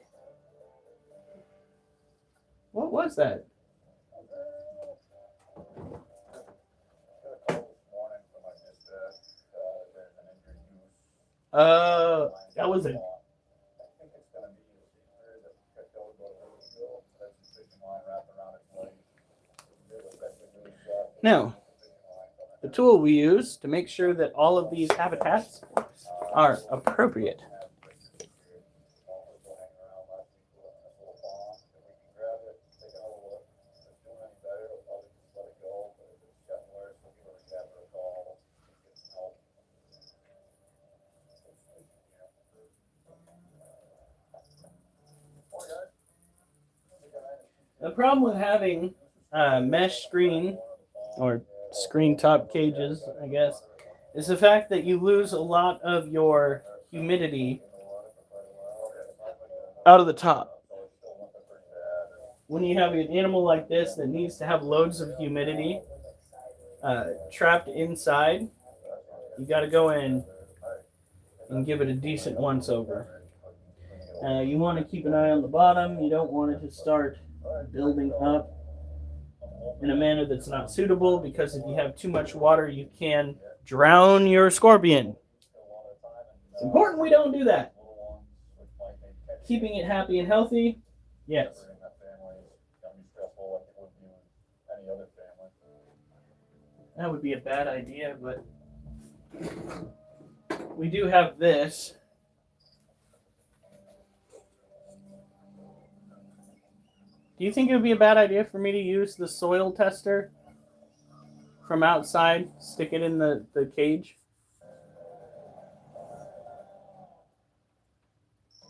What was that? That was a... Now, the tool we use to make sure that all of these habitats are appropriate. The problem with having mesh screen or screen top cages, I guess, is the fact that you lose a lot of your humidity out of the top. When you have an animal like this that needs to have loads of humidity trapped inside, you got to go in and give it a decent once over. You want to keep an eye on the bottom. You don't want it to start building up in a manner that's not suitable, because if you have too much water, you can drown your scorpion. It's important we don't do that. Keeping it happy and healthy, yes. That would be a bad idea, but we do have this. Do you think it would be a bad idea for me to use the soil tester from outside, stick it in the cage?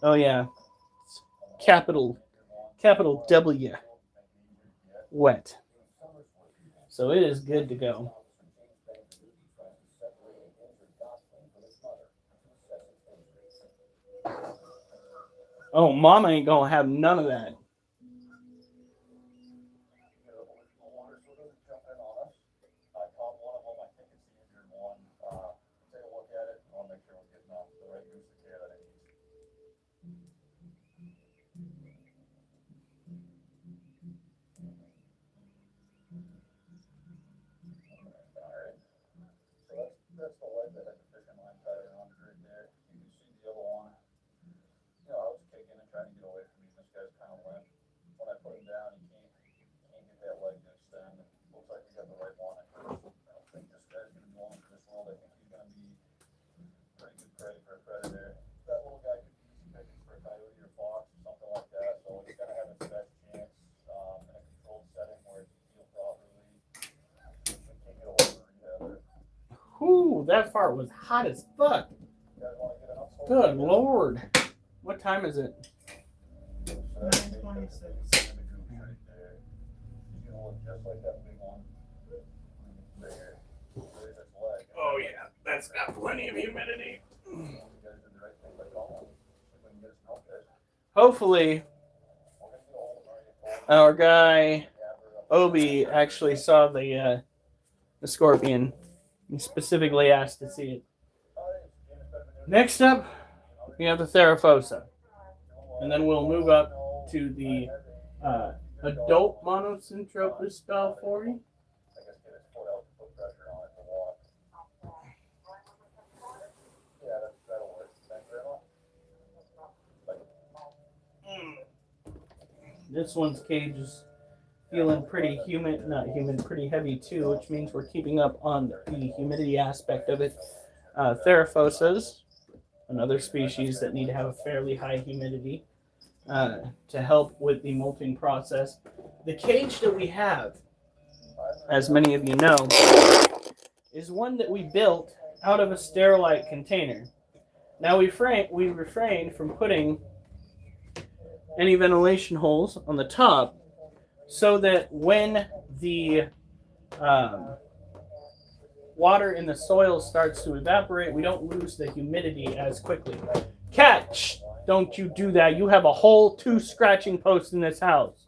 Oh yeah, capital W, wet. So it is good to go. Oh, mama ain't gonna have none of that. Water so it doesn't jump in on us. I caught one of them. I think it's the injured one. Take a look at it. I want to make sure we're getting off the right goose of care that it needs. Alright. So that's the leg that had the fishing line tied around it right there. You can see the other one. You know, I was kicking and trying to get away from me. This guy's kind of limp. When I put him down, he can't get that leg to extend. Looks like we got the right one. I don't think this guy's gonna be long for this world. I think he's gonna be pretty good prey for a predator. That little guy could be easy pickings for a coyote or fox or something like that. So it's gonna have its best chance in a controlled setting where it's healed properly. We can't get away from each other. Whew, that fart was hot as fuck. You guys want to get an upslope? Good lord. What time is it? 9:26. Right there. He's gonna look just like that big one. There. There's its leg. Oh yeah, that's got plenty of humidity. You guys did the right thing by calling. We can get us an update. Hopefully, We're gonna get all the our guy Obi actually saw the scorpion. He specifically asked to see it. Next up, we have the Therafosa, and then we'll move up to the adult Monocentropus balfouri. I guess get his foot out to put pressure on it to walk. Yeah, that'll work. Thanks very much. This one's cage is feeling pretty humid, not humid, pretty heavy too, which means we're keeping up on the humidity aspect of it. Therafosas, another species that need to have a fairly high humidity to help with the molting process. The cage that we have, as many of you know, is one that we built out of a sterilite container. Now we refrain from putting any ventilation holes on the top so that when the water in the soil starts to evaporate, we don't lose the humidity as quickly. Catch! Don't you do that. You have a whole 2 scratching posts in this house.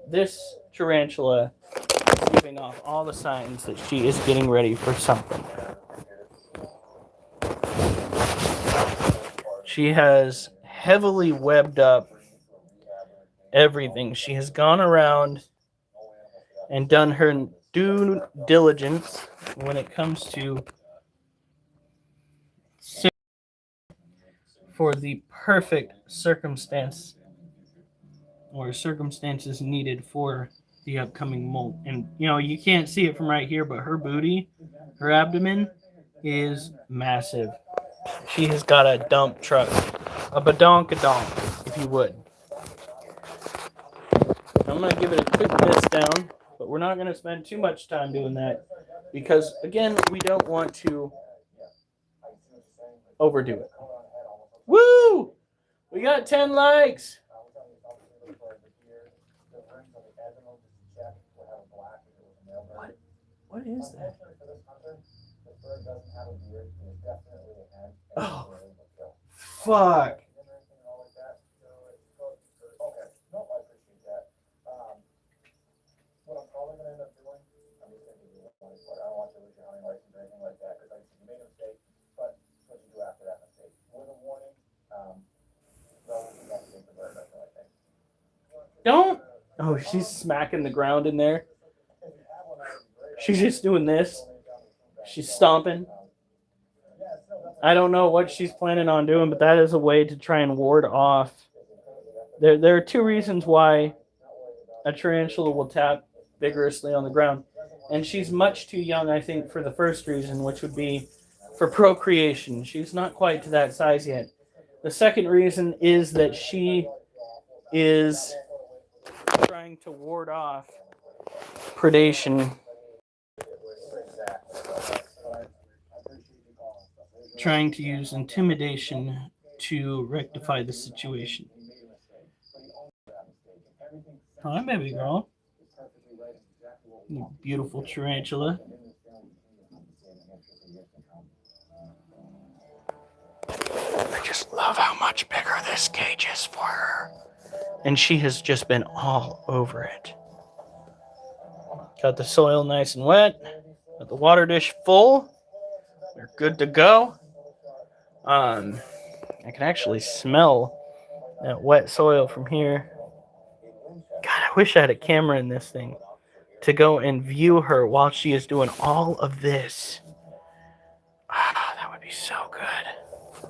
This tarantula is giving off all the signs that she is getting ready for something. She has heavily webbed up everything. She has gone around and done her due diligence when it comes to for the perfect circumstance or circumstances needed for the upcoming molt. And you know, you can't see it from right here, but her booty, her abdomen is massive. She has got a dump truck, a badonkadonk, if you would. I'm going to give it a quick miss down, but we're not going to spend too much time doing that because, again, we don't want to overdo it. Woo! We got 10 likes. What is that? Oh, fuck. What I'm probably going to end up doing, I'm just going to give you one, but I don't want you to lose your hunting license or anything like that, because like you made a mistake, but what you do after that mistake. With a warning, they'll investigate the bird, I think. Don't. Oh, she's smacking the ground in there. She's just doing this. She's stomping. I don't know what she's planning on doing, but that is a way to try and ward off. There are 2 reasons why a tarantula will tap vigorously on the ground. And she's much too young, I think, for the first reason, which would be for procreation. She's not quite to that size yet. The second reason is that she is trying to ward off predation, trying to use intimidation to rectify the situation. Hi, baby girl. You beautiful tarantula. Love how much bigger this cage is for her. And she has just been all over it. Got the soil nice and wet. Got the water dish full. They're good to go. I can actually smell that wet soil from here. God, I wish I had a camera in this thing to go and view her while she is doing all of this. Ah, that would be so good.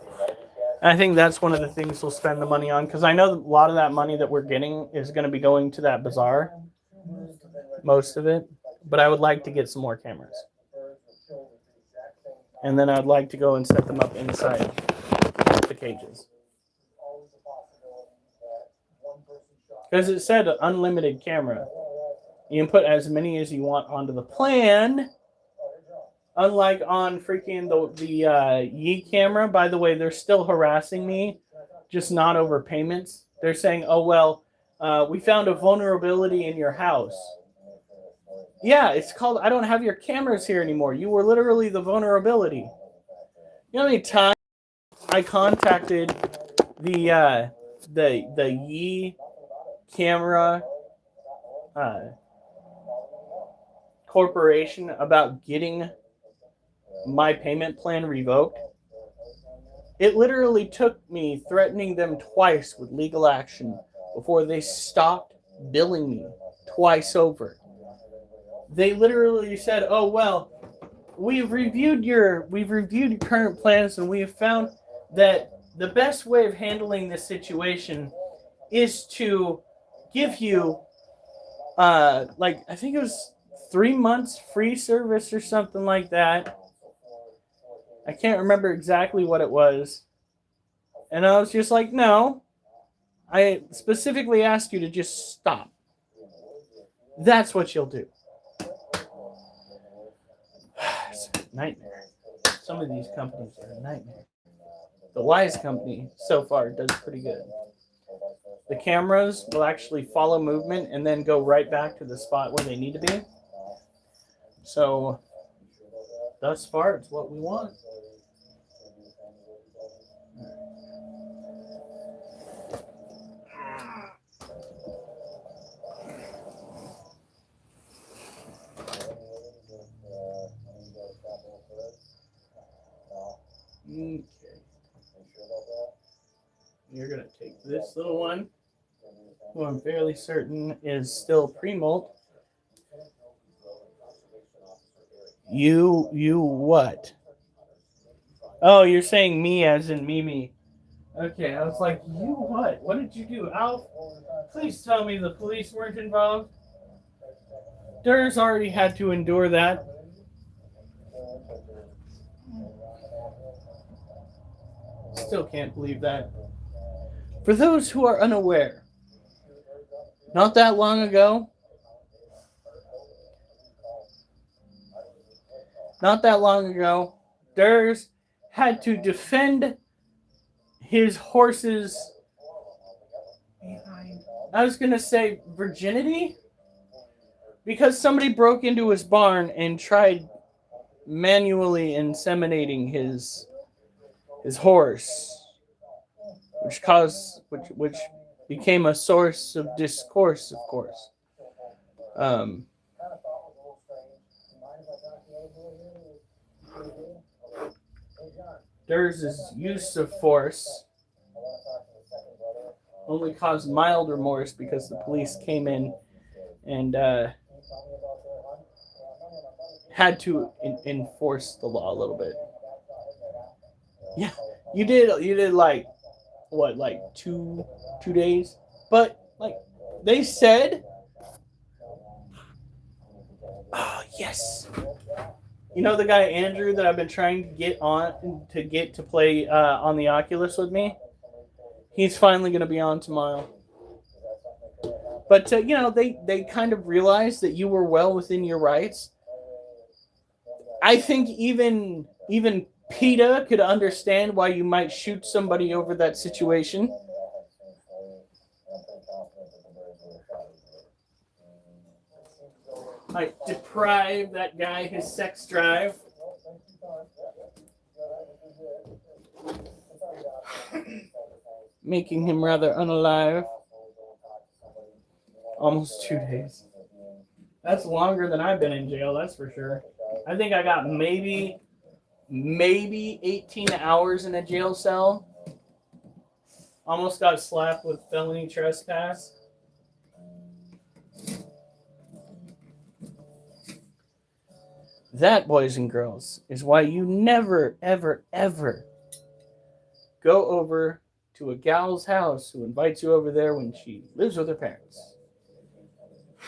I think that's one of the things we'll spend the money on, because I know a lot of that money that we're getting is going to be going to that bazaar. Most of it. But I would like to get some more cameras. And then I'd like to go and set them up inside the cages. Because it said unlimited camera. You can put as many as you want onto the plan. Unlike on freaking the yaaaay camera. By the way, they're still harassing me. Just not over payments. They're saying, oh, well, we found a vulnerability in your house. Yeah, it's called, I don't have your cameras here anymore. You were literally the vulnerability. You know how many times I contacted the yaaaay camera corporation about getting my payment plan revoked? It literally took me threatening them twice with legal action before they stopped billing me twice over. They literally said, oh, well, we've reviewed your current plans, and we have found that the best way of handling this situation is to give you I think it was 3 months free service or something like that. I can't remember exactly what it was. And I was just like, no. I specifically asked you to just stop. That's what you'll do. It's a nightmare. Some of these companies are a nightmare. The Wise company so far does pretty good. The cameras will actually follow movement and then go right back to the spot where they need to be. So, thus far, it's what we want. Okay. You're going to take this little one, who I'm fairly certain is still pre-molt. You what? Oh, you're saying me as in Mimi. Okay, I was like, you what? What did you do? Alf, please tell me the police weren't involved. Durs already had to endure that. Still can't believe that. For those who are unaware, not that long ago, Durs had to defend his horse's, I was going to say virginity, because somebody broke into his barn and tried manually inseminating his horse, which became a source of discourse, of course. Durs' use of force only caused mild remorse because the police came in and had to enforce the law a little bit. Yeah, you did like what, like two days? But like they said, oh yes. You know the guy Andrew that I've been trying to get to play on the Oculus with me? He's finally going to be on tomorrow. But they kind of realized that you were well within your rights. I think even PETA could understand why you might shoot somebody over that situation. Might deprive that guy his sex drive. making him rather unalive. Almost 2 days. That's longer than I've been in jail, that's for sure. I think I got maybe 18 hours in a jail cell. Almost got slapped with felony trespass. That, boys and girls, is why you never, ever, ever go over to a gal's house who invites you over there when she lives with her parents.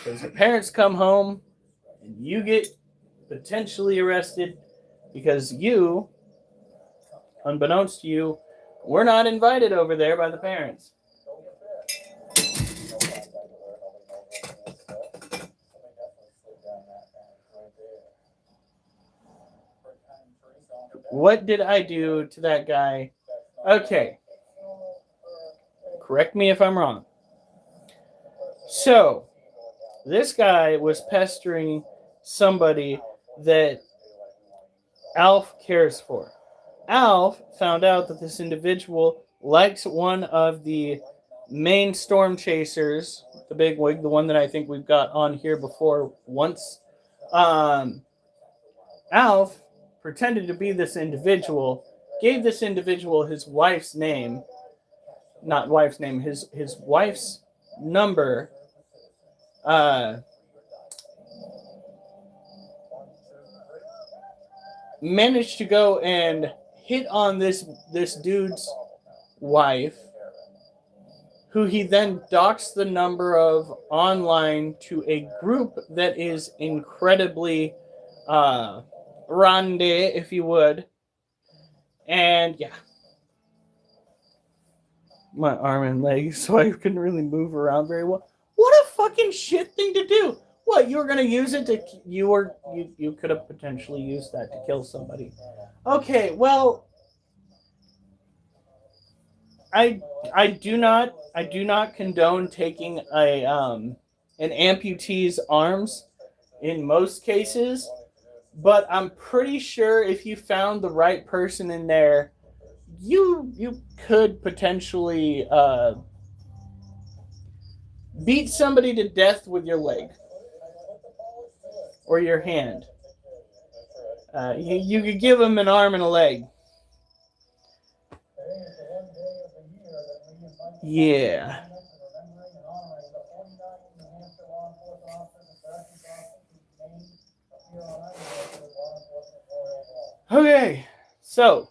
Because her parents come home and you get potentially arrested because you, unbeknownst to you, were not invited over there by the parents. What did I do to that guy? Okay. Correct me if I'm wrong. So, this guy was pestering somebody that Alf cares for. Alf found out that this individual likes one of the main storm chasers, the big wig, the one that I think we've got on here before once. Alf pretended to be this individual, gave this individual his wife's name, not wife's name, his wife's number, managed to go and hit on this dude's wife, who he then docks the number of online to a group that is incredibly rande, if you would. And yeah, my arm and leg, so I couldn't really move around very well. What a fucking shit thing to do! What, you were gonna use it to you could have potentially used that to kill somebody. Okay, well, I do not condone taking an amputee's arms in most cases, but I'm pretty sure if you found the right person in there, you could potentially beat somebody to death with your leg or your hand. You could give them an arm and a leg. Yeah. Okay, so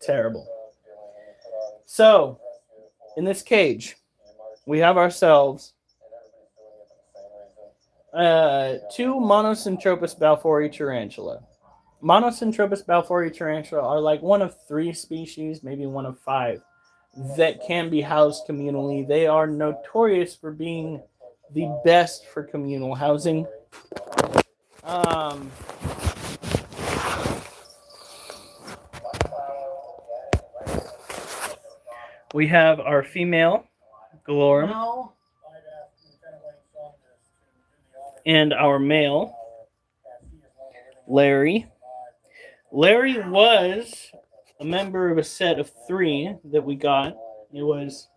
terrible. So, in this cage, we have ourselves 2 Monosyntropus balfouri tarantula. Monosyntropus balfouri tarantula are like one of 3 species, maybe one of 5, that can be housed communally. They are notorious for being the best for communal housing. We have our female, Galorum, No. and our male, Larry. Larry was a member of a set of 3 that we got. It was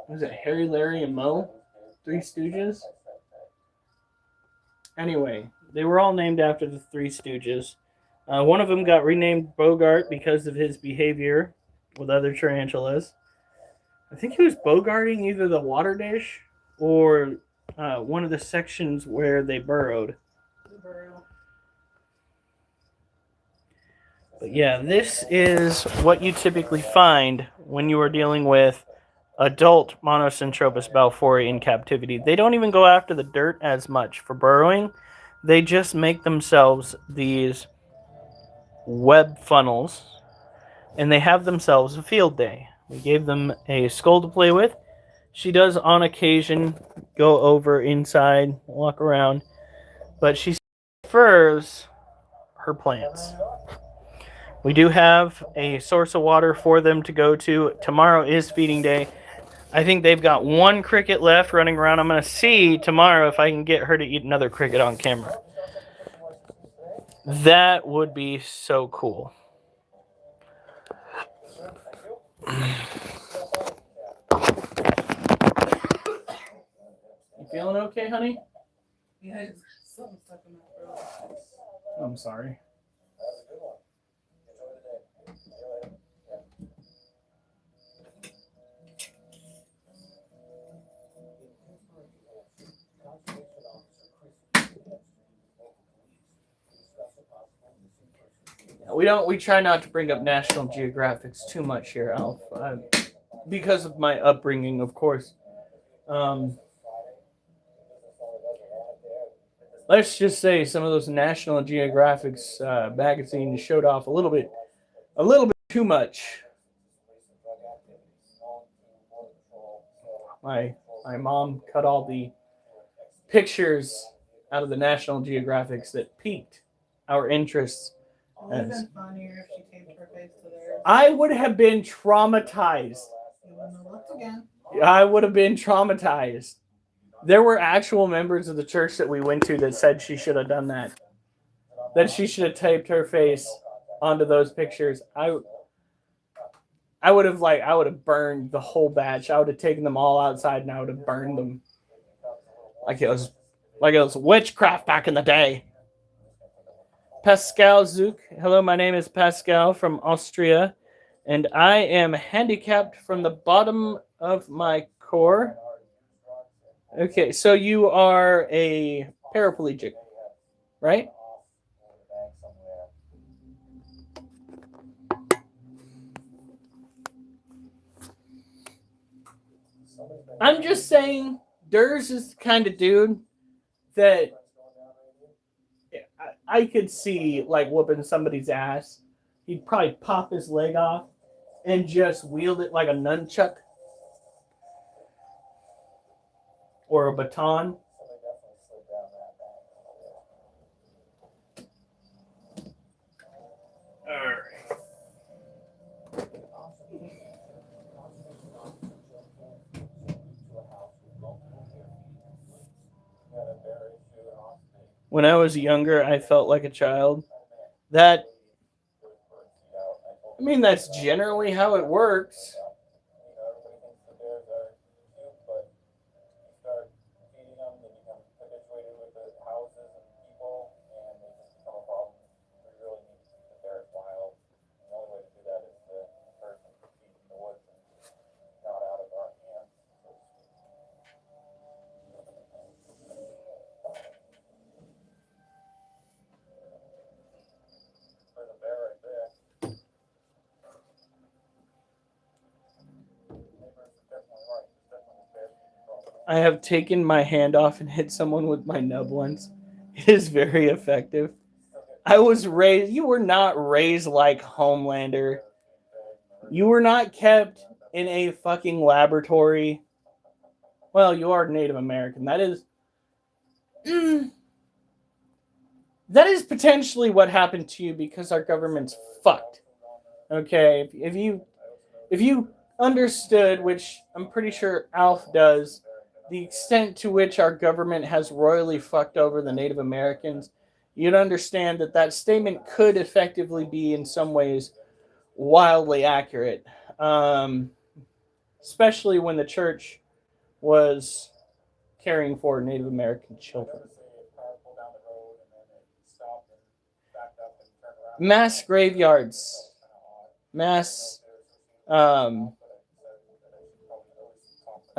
it Harry, Larry, and Moe? 3 Stooges? Anyway, they were all named after the 3 Stooges. One of them got renamed Bogart because of his behavior with other tarantulas. I think he was bogarting either the water dish or one of the sections where they burrowed. But yeah, this is what you typically find when you are dealing with adult Monosyntropus balfouri in captivity. They don't even go after the dirt as much for burrowing. They just make themselves these web funnels, and they have themselves a field day. We gave them a skull to play with. She does on occasion go over inside, walk around, but she prefers her plants. We do have a source of water for them to go to. Tomorrow is feeding day. I think they've got one cricket left running around. I'm going to see tomorrow if I can get her to eat another cricket on camera. That would be so cool. You feeling okay, honey? Yeah, it's something stuck in my throat. I'm sorry. We try not to bring up National Geographics too much here, Alf, because of my upbringing, of course. Let's just say some of those National Geographics magazines showed off a little bit too much. My mom cut all the pictures out of the National Geographics that piqued our interests. It would have been funnier if she taped her face to theirs. I would have been traumatized. You wouldn't have looked again. I would have been traumatized. There were actual members of the church that we went to that said she should have done that. That she should have taped her face onto those pictures. I would have burned the whole batch. I would have taken them all outside and I would have burned them. Like it was witchcraft back in the day. Pascal Zook. Hello, my name is Pascal from Austria, and I am handicapped from the bottom of my core. Okay, so you are a paraplegic, right? I'm just saying, Durs is the kind of dude that I could see like whooping somebody's ass. He'd probably pop his leg off and just wield it like a nunchuck or a baton. All right. When I was younger, I felt like a child. That's generally how it works. I have taken my hand off and hit someone with my nub once. It is very effective. You were not raised like Homelander. You were not kept in a fucking laboratory. Well, you are Native American. That is potentially what happened to you because our government's fucked. Okay, if you understood, which I'm pretty sure Alf does, the extent to which our government has royally fucked over the Native Americans, you'd understand that statement could effectively be in some ways wildly accurate, especially when the church was caring for Native American children. Mass graveyards,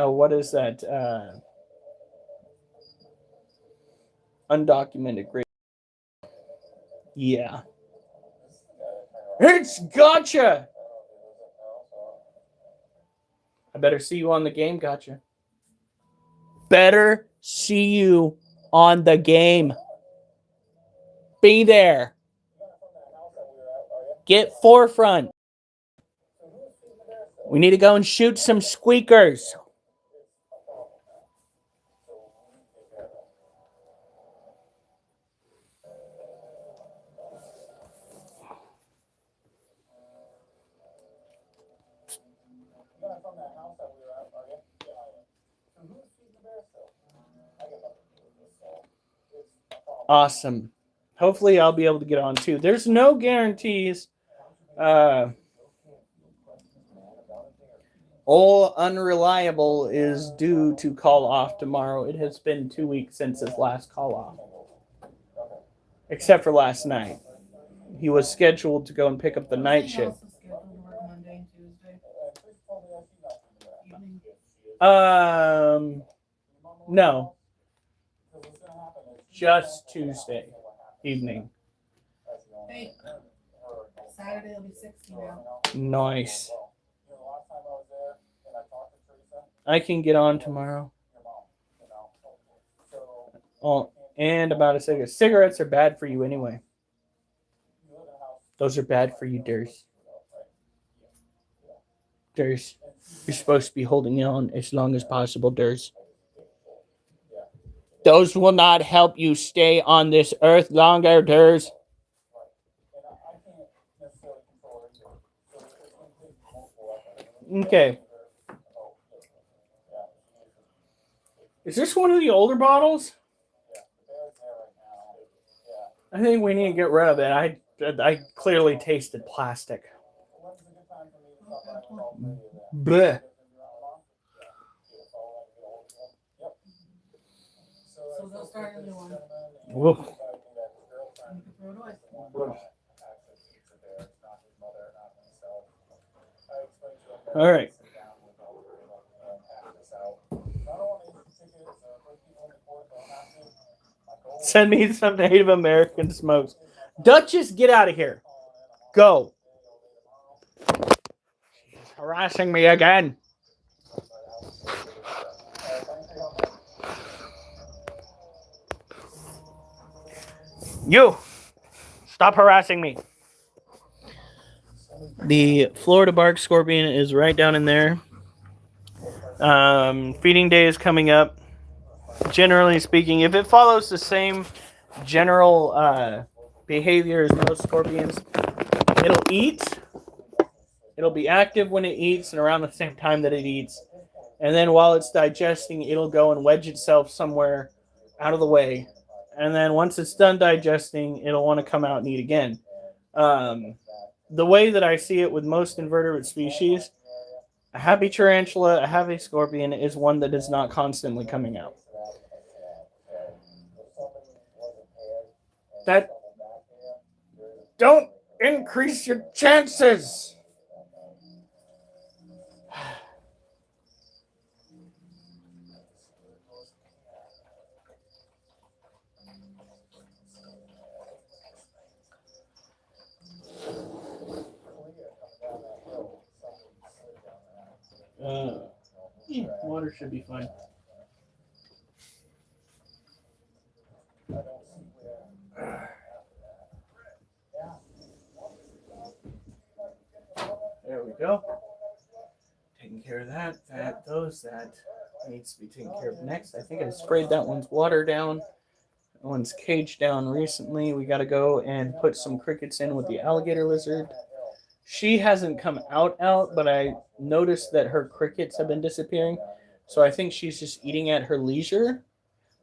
what is that? Undocumented grave. Yeah. It's gotcha! I better see you on the game, gotcha. Better see you on the game. Be there. Get forefront. We need to go and shoot some squeakers. Awesome. Hopefully I'll be able to get on too. There's no guarantees. All Unreliable is due to call off tomorrow. It has been 2 weeks since his last call off. Except for last night. He was scheduled to go and pick up the night shift. Also scheduled to work Monday and Tuesday. Evening. No. Just Tuesday evening. Hey, Saturday will be 60 now. Nice. I can get on tomorrow. Oh, and about a cigarette. Cigarettes are bad for you anyway. Those are bad for you, Durs. Durs. You're supposed to be holding on as long as possible, Durs. Those will not help you stay on this earth longer, Durs. Okay. Is this one of the older bottles? I think we need to get rid of it. I clearly tasted plastic. Bleh. So they'll start a new one. Whoa. You can throw it away. All right. Send me some Native American smokes. Duchess, get out of here. Go. She's harassing me again. You. Stop harassing me. The Florida bark scorpion is right down in there. Feeding day is coming up. Generally speaking, if it follows the same general behavior as most scorpions, it'll eat. It'll be active when it eats and around the same time that it eats. And then while it's digesting, it'll go and wedge itself somewhere out of the way. And then once it's done digesting, it'll want to come out and eat again. The way that I see it with most invertebrate species, a happy tarantula, a happy scorpion is one that is not constantly coming out. That don't increase your chances. Water should be fine. There we go. Taking care of that needs to be taken care of next. I think I sprayed that one's water down. That one's caged down recently. We got to go and put some crickets in with the alligator lizard. She hasn't come out, but I noticed that her crickets have been disappearing. So I think she's just eating at her leisure.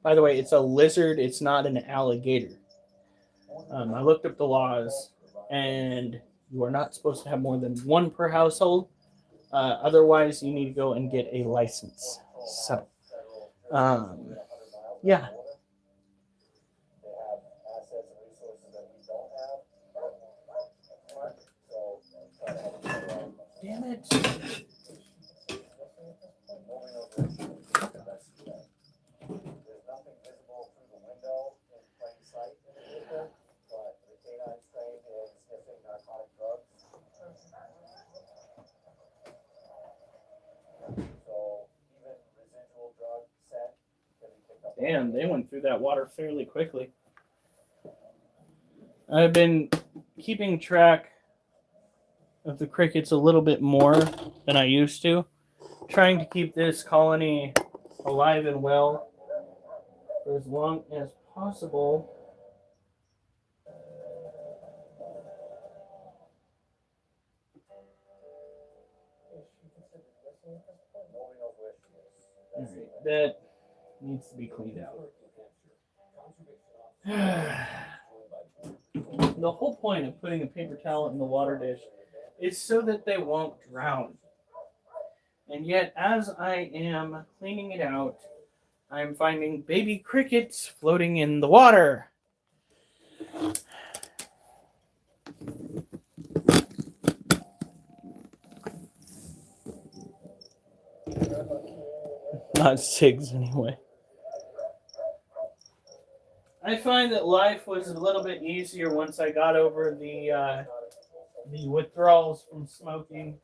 By the way, it's a lizard. It's not an alligator. I looked up the laws, and you are not supposed to have more than one per household. Otherwise, you need to go and get a license. So, yeah. Damn it. Damn, they went through that water fairly quickly. I've been keeping track of the crickets a little bit more than I used to, trying to keep this colony alive and well for as long as possible. All right, that needs to be cleaned out. The whole point of putting a paper towel in the water dish is so that they won't drown. And yet, as I am cleaning it out, I'm finding baby crickets floating in the water. Not SIGs, anyway. I find that life was a little bit easier once I got over the withdrawals from smoking.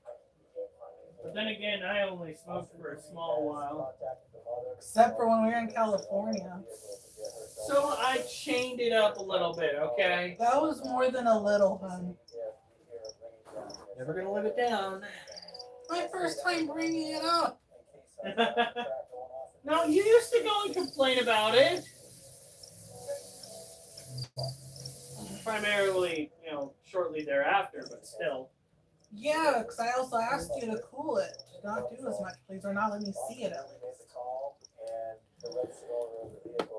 But then again, I only smoked for a small while. Except for when we were in California. So I chained it up a little bit, okay? That was more than a little, hun. Never gonna live it down. My first time bringing it up. No, you used to go and complain about it. Primarily, shortly thereafter, but still. Yeah, because I also asked you to cool it. To not do as much, please, or not let me see it at least.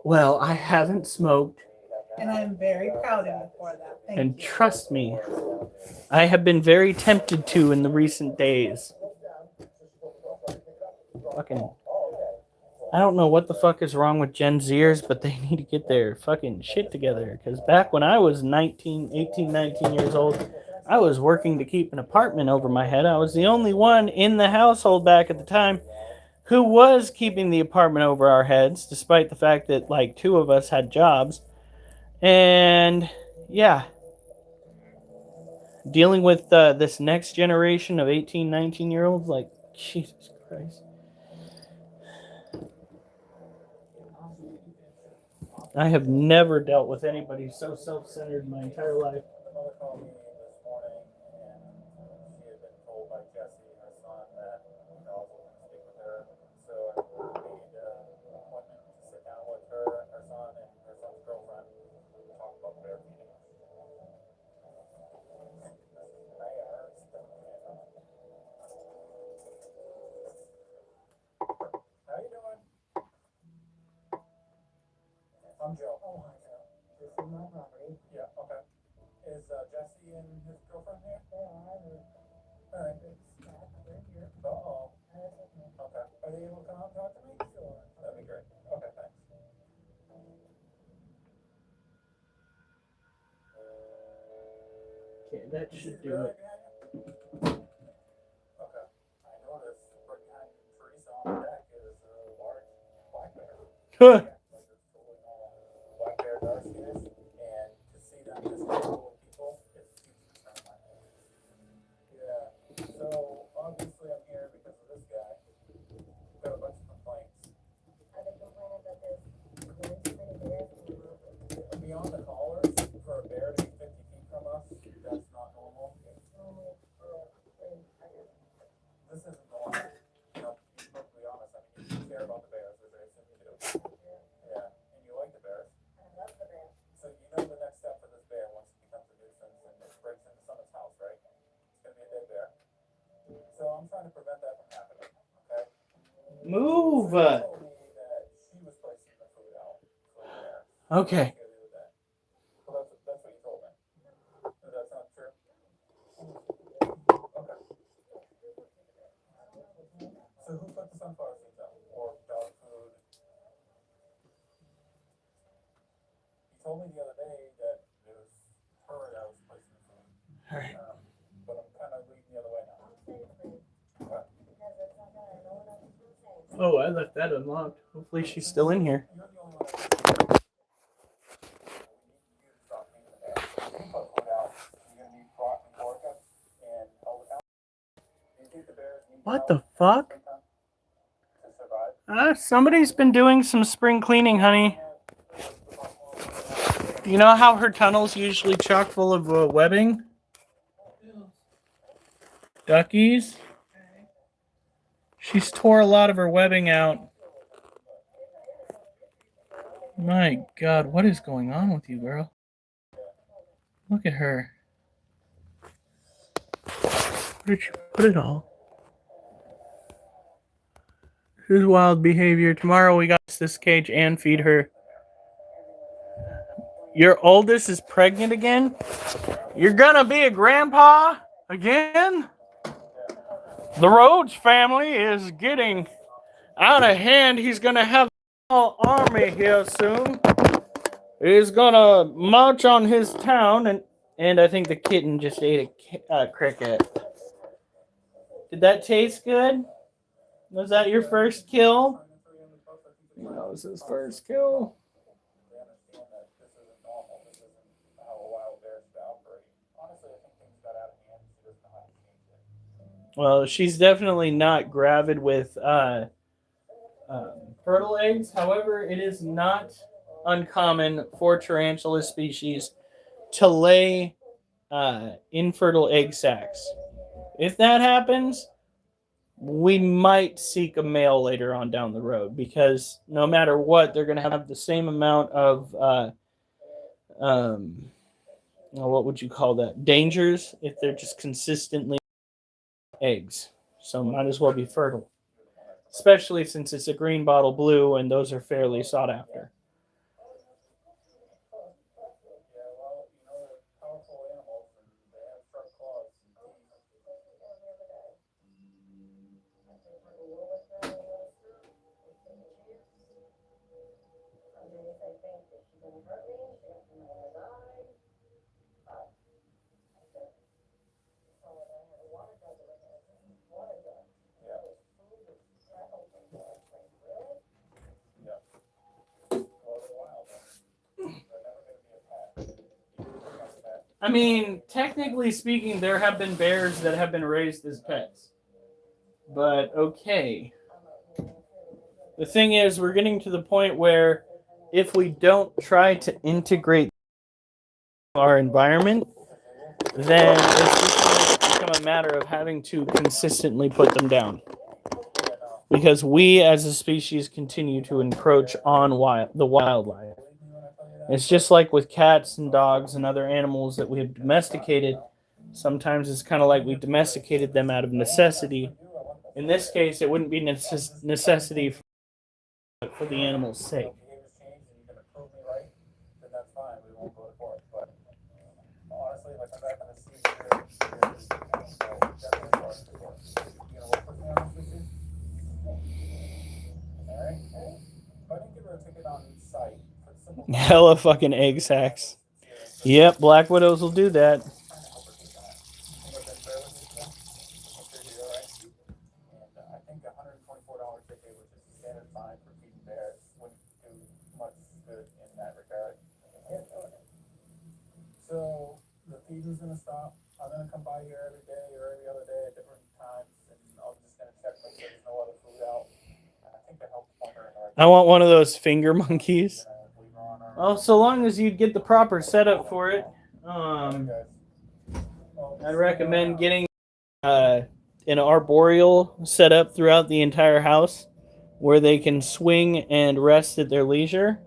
Well, I haven't smoked. And I'm very proud of you for that. Thank you. Trust me, I have been very tempted to in the recent days. Fucking, I don't know what the fuck is wrong with Gen Zers, but they need to get their fucking shit together. Because back when I was 19 years old, I was working to keep an apartment over my head. I was the only one in the household back at the time who was keeping the apartment over our heads, despite the fact that, like, two of us had jobs. And, yeah. Dealing with this next generation of 18, 19-year-olds, like, Jesus Christ. I have never dealt with anybody so self-centered in my entire life. Mother called me this morning, and she had been told by Jesse, her son, that I was looking to speak with her. So I made an appointment to sit down with her son, and her son's girlfriend to talk about bear feeding. How you doing? I'm Joe. Oh, hi, Joe. This is my property. Yeah, okay. Is Jesse and his girlfriend here? They are. Alright. They're here. Uh-oh. Okay. Are they able to come out and talk to me? Sure. That'd be great. Okay, thanks. Okay, that should do it. Okay. I noticed right behind Teresa on the deck is a large black bear. Like it's totally normal. Black bear dark skinned, and to see them this full of people, it's huge concern of mine. Yeah. So obviously I'm here because of this guy. Got a bunch of complaints. Are they complaining that there's way too many bears in the room? Beyond the collars, for a bear to be 50 feet from us, that's not normal. It's normal for This isn't normal. To be perfectly honest, I mean, you care about the bears, as I assume you do. Yeah, and you like the bears. I love the bears. So you know the next step for this bear once it becomes a nuisance and it breaks into someone's house, right? It's gonna be a dead bear. So I'm trying to prevent that from happening, okay? Move! She told me that she was placing the food out for the bear. Okay. Well, that's what you told me. So that's not true? Okay. So who put the sunflower seeds out? Or dog food? You told me the other day that it was her that was placing the food. Alright. But I'm kind of leading the other way now. I'll say it, please. Okay. Because it's not that no one else is going to say. Oh, I left that unlocked. Hopefully she's still in here. You're the only one that can. We need you to stop being the bear. You put food out. You're gonna need Vodka and all the time. Do you think the bears need What help the fuck? sometimes to survive? Somebody's been doing some spring cleaning, honey. You know how her tunnel's usually chock full of webbing? Duckies? She's tore a lot of her webbing out. My God, what is going on with you, girl? Look at her. Where did you put it all? This is wild behavior. Tomorrow we got this cage and feed her. Your oldest is pregnant again? You're gonna be a grandpa again? The Rhodes family is getting out of hand. He's gonna have a small army here soon. He's gonna march on his town, and I think the kitten just ate a cricket. Did that taste good? Was that your first kill? That was his first kill. They understand that this isn't normal. This isn't how a wild bear should operate. Honestly, I think things got out of hand. She doesn't know how to change it. Well, she's definitely not gravid with fertile eggs. However, it is not uncommon for tarantula species to lay infertile egg sacs. If that happens, we might seek a male later on down the road, because no matter what, they're going to have the same amount of what would you call that? Dangers if they're just consistently eggs. So might as well be fertile, especially since it's a green bottle blue and those are fairly sought after. Yeah, well, they're powerful animals and they have sharp claws and teeth. I mean, technically speaking, there have been bears that have been raised as pets. But okay. The thing is, we're getting to the point where if we don't try to integrate our environment, then it's just going to become a matter of having to consistently put them down. Because we as a species continue to encroach on the wildlife. It's just like with cats and dogs and other animals that we have domesticated. Sometimes it's kind of like we domesticated them out of necessity. In this case, it wouldn't be necessity for the animal's sake. Hella fucking egg sacks. Yep, black widows will do that. I think $124 ticket, which is the standard fine for feeding bears, wouldn't do much good in that regard. So the feeding's gonna stop. I'm gonna come by here every day or every other day at different times, and I'm just gonna check make sure there's no other food out. And I think that helps point her in the right I want one of those finger monkeys. Well, so long as you get the proper setup for it, I'd recommend getting an arboreal setup throughout the entire house where they can swing and rest at their leisure.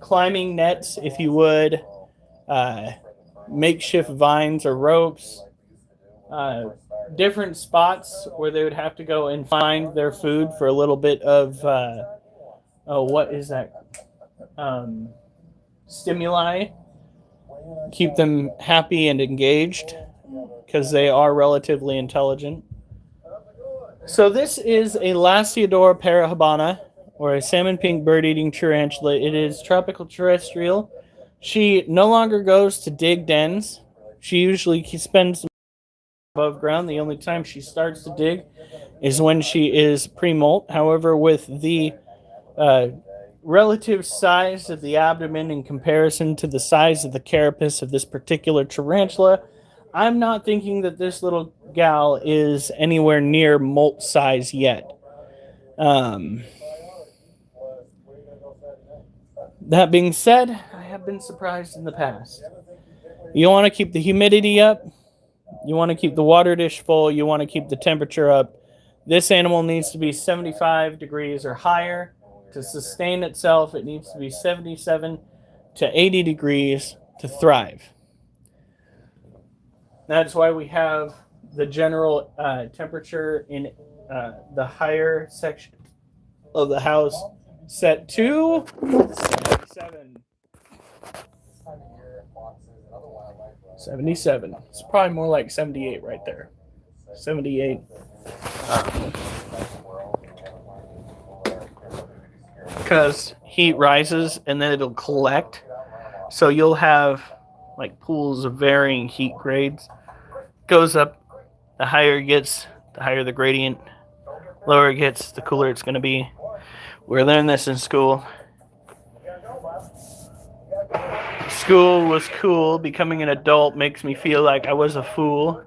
Climbing nets, if you would, makeshift vines or ropes, different spots where they would have to go and find their food for a little bit of, what is that? Stimuli. Keep them happy and engaged because they are relatively intelligent. So this is a Lasiodora parahabana, or a salmon pink bird-eating tarantula. It is tropical terrestrial. She no longer goes to dig dens. She usually spends above ground. The only time she starts to dig is when she is pre-molt. However, with the relative size of the abdomen in comparison to the size of the carapace of this particular tarantula, I'm not thinking that this little gal is anywhere near molt size yet. That being said, I have been surprised in the past. You want to keep the humidity up. You want to keep the water dish full. You want to keep the temperature up. This animal needs to be 75 degrees or higher. To sustain itself, it needs to be 77 to 80 degrees to thrive. That's why we have the general temperature in the higher section of the house set to 77. This time of year, foxes and other wildlife. 77. It's probably more like 78 right there. 78. Because heat rises and then it'll collect. So you'll have like pools of varying heat grades. Goes up, the higher it gets, the higher the gradient. Lower it gets, the cooler it's going to be. We learned this in school. School was cool. Becoming an adult makes me feel like I was a fool.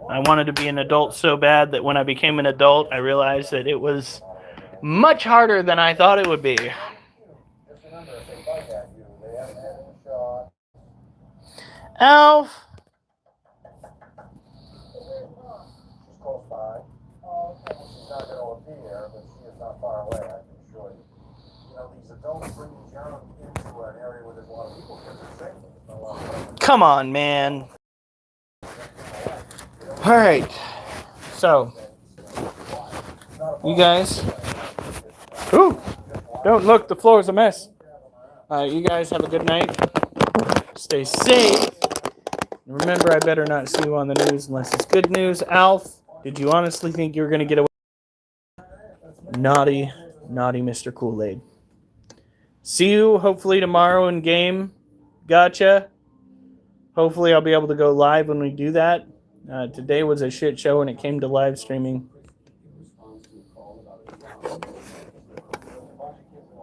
I wanted to be an adult so bad that when I became an adult, I realized that it was much harder than I thought it would be. Alf! She's close by. She's not going to appear, but she is not far away, I can assure you. You know, these adults bring these young into an area where there's a lot of people because they're safe. There's not a lot of Come on, man. Alright. So, you guys. Ooh! Don't look, the floor is a mess. You guys have a good night. Stay safe. Remember, I better not see you on the news unless it's good news. Alf, did you honestly think you were going to get away? Naughty, naughty Mr. Kool-Aid. See you hopefully tomorrow in game. Gotcha. Hopefully I'll be able to go live when we do that. Today was a shit show when it came to live streaming.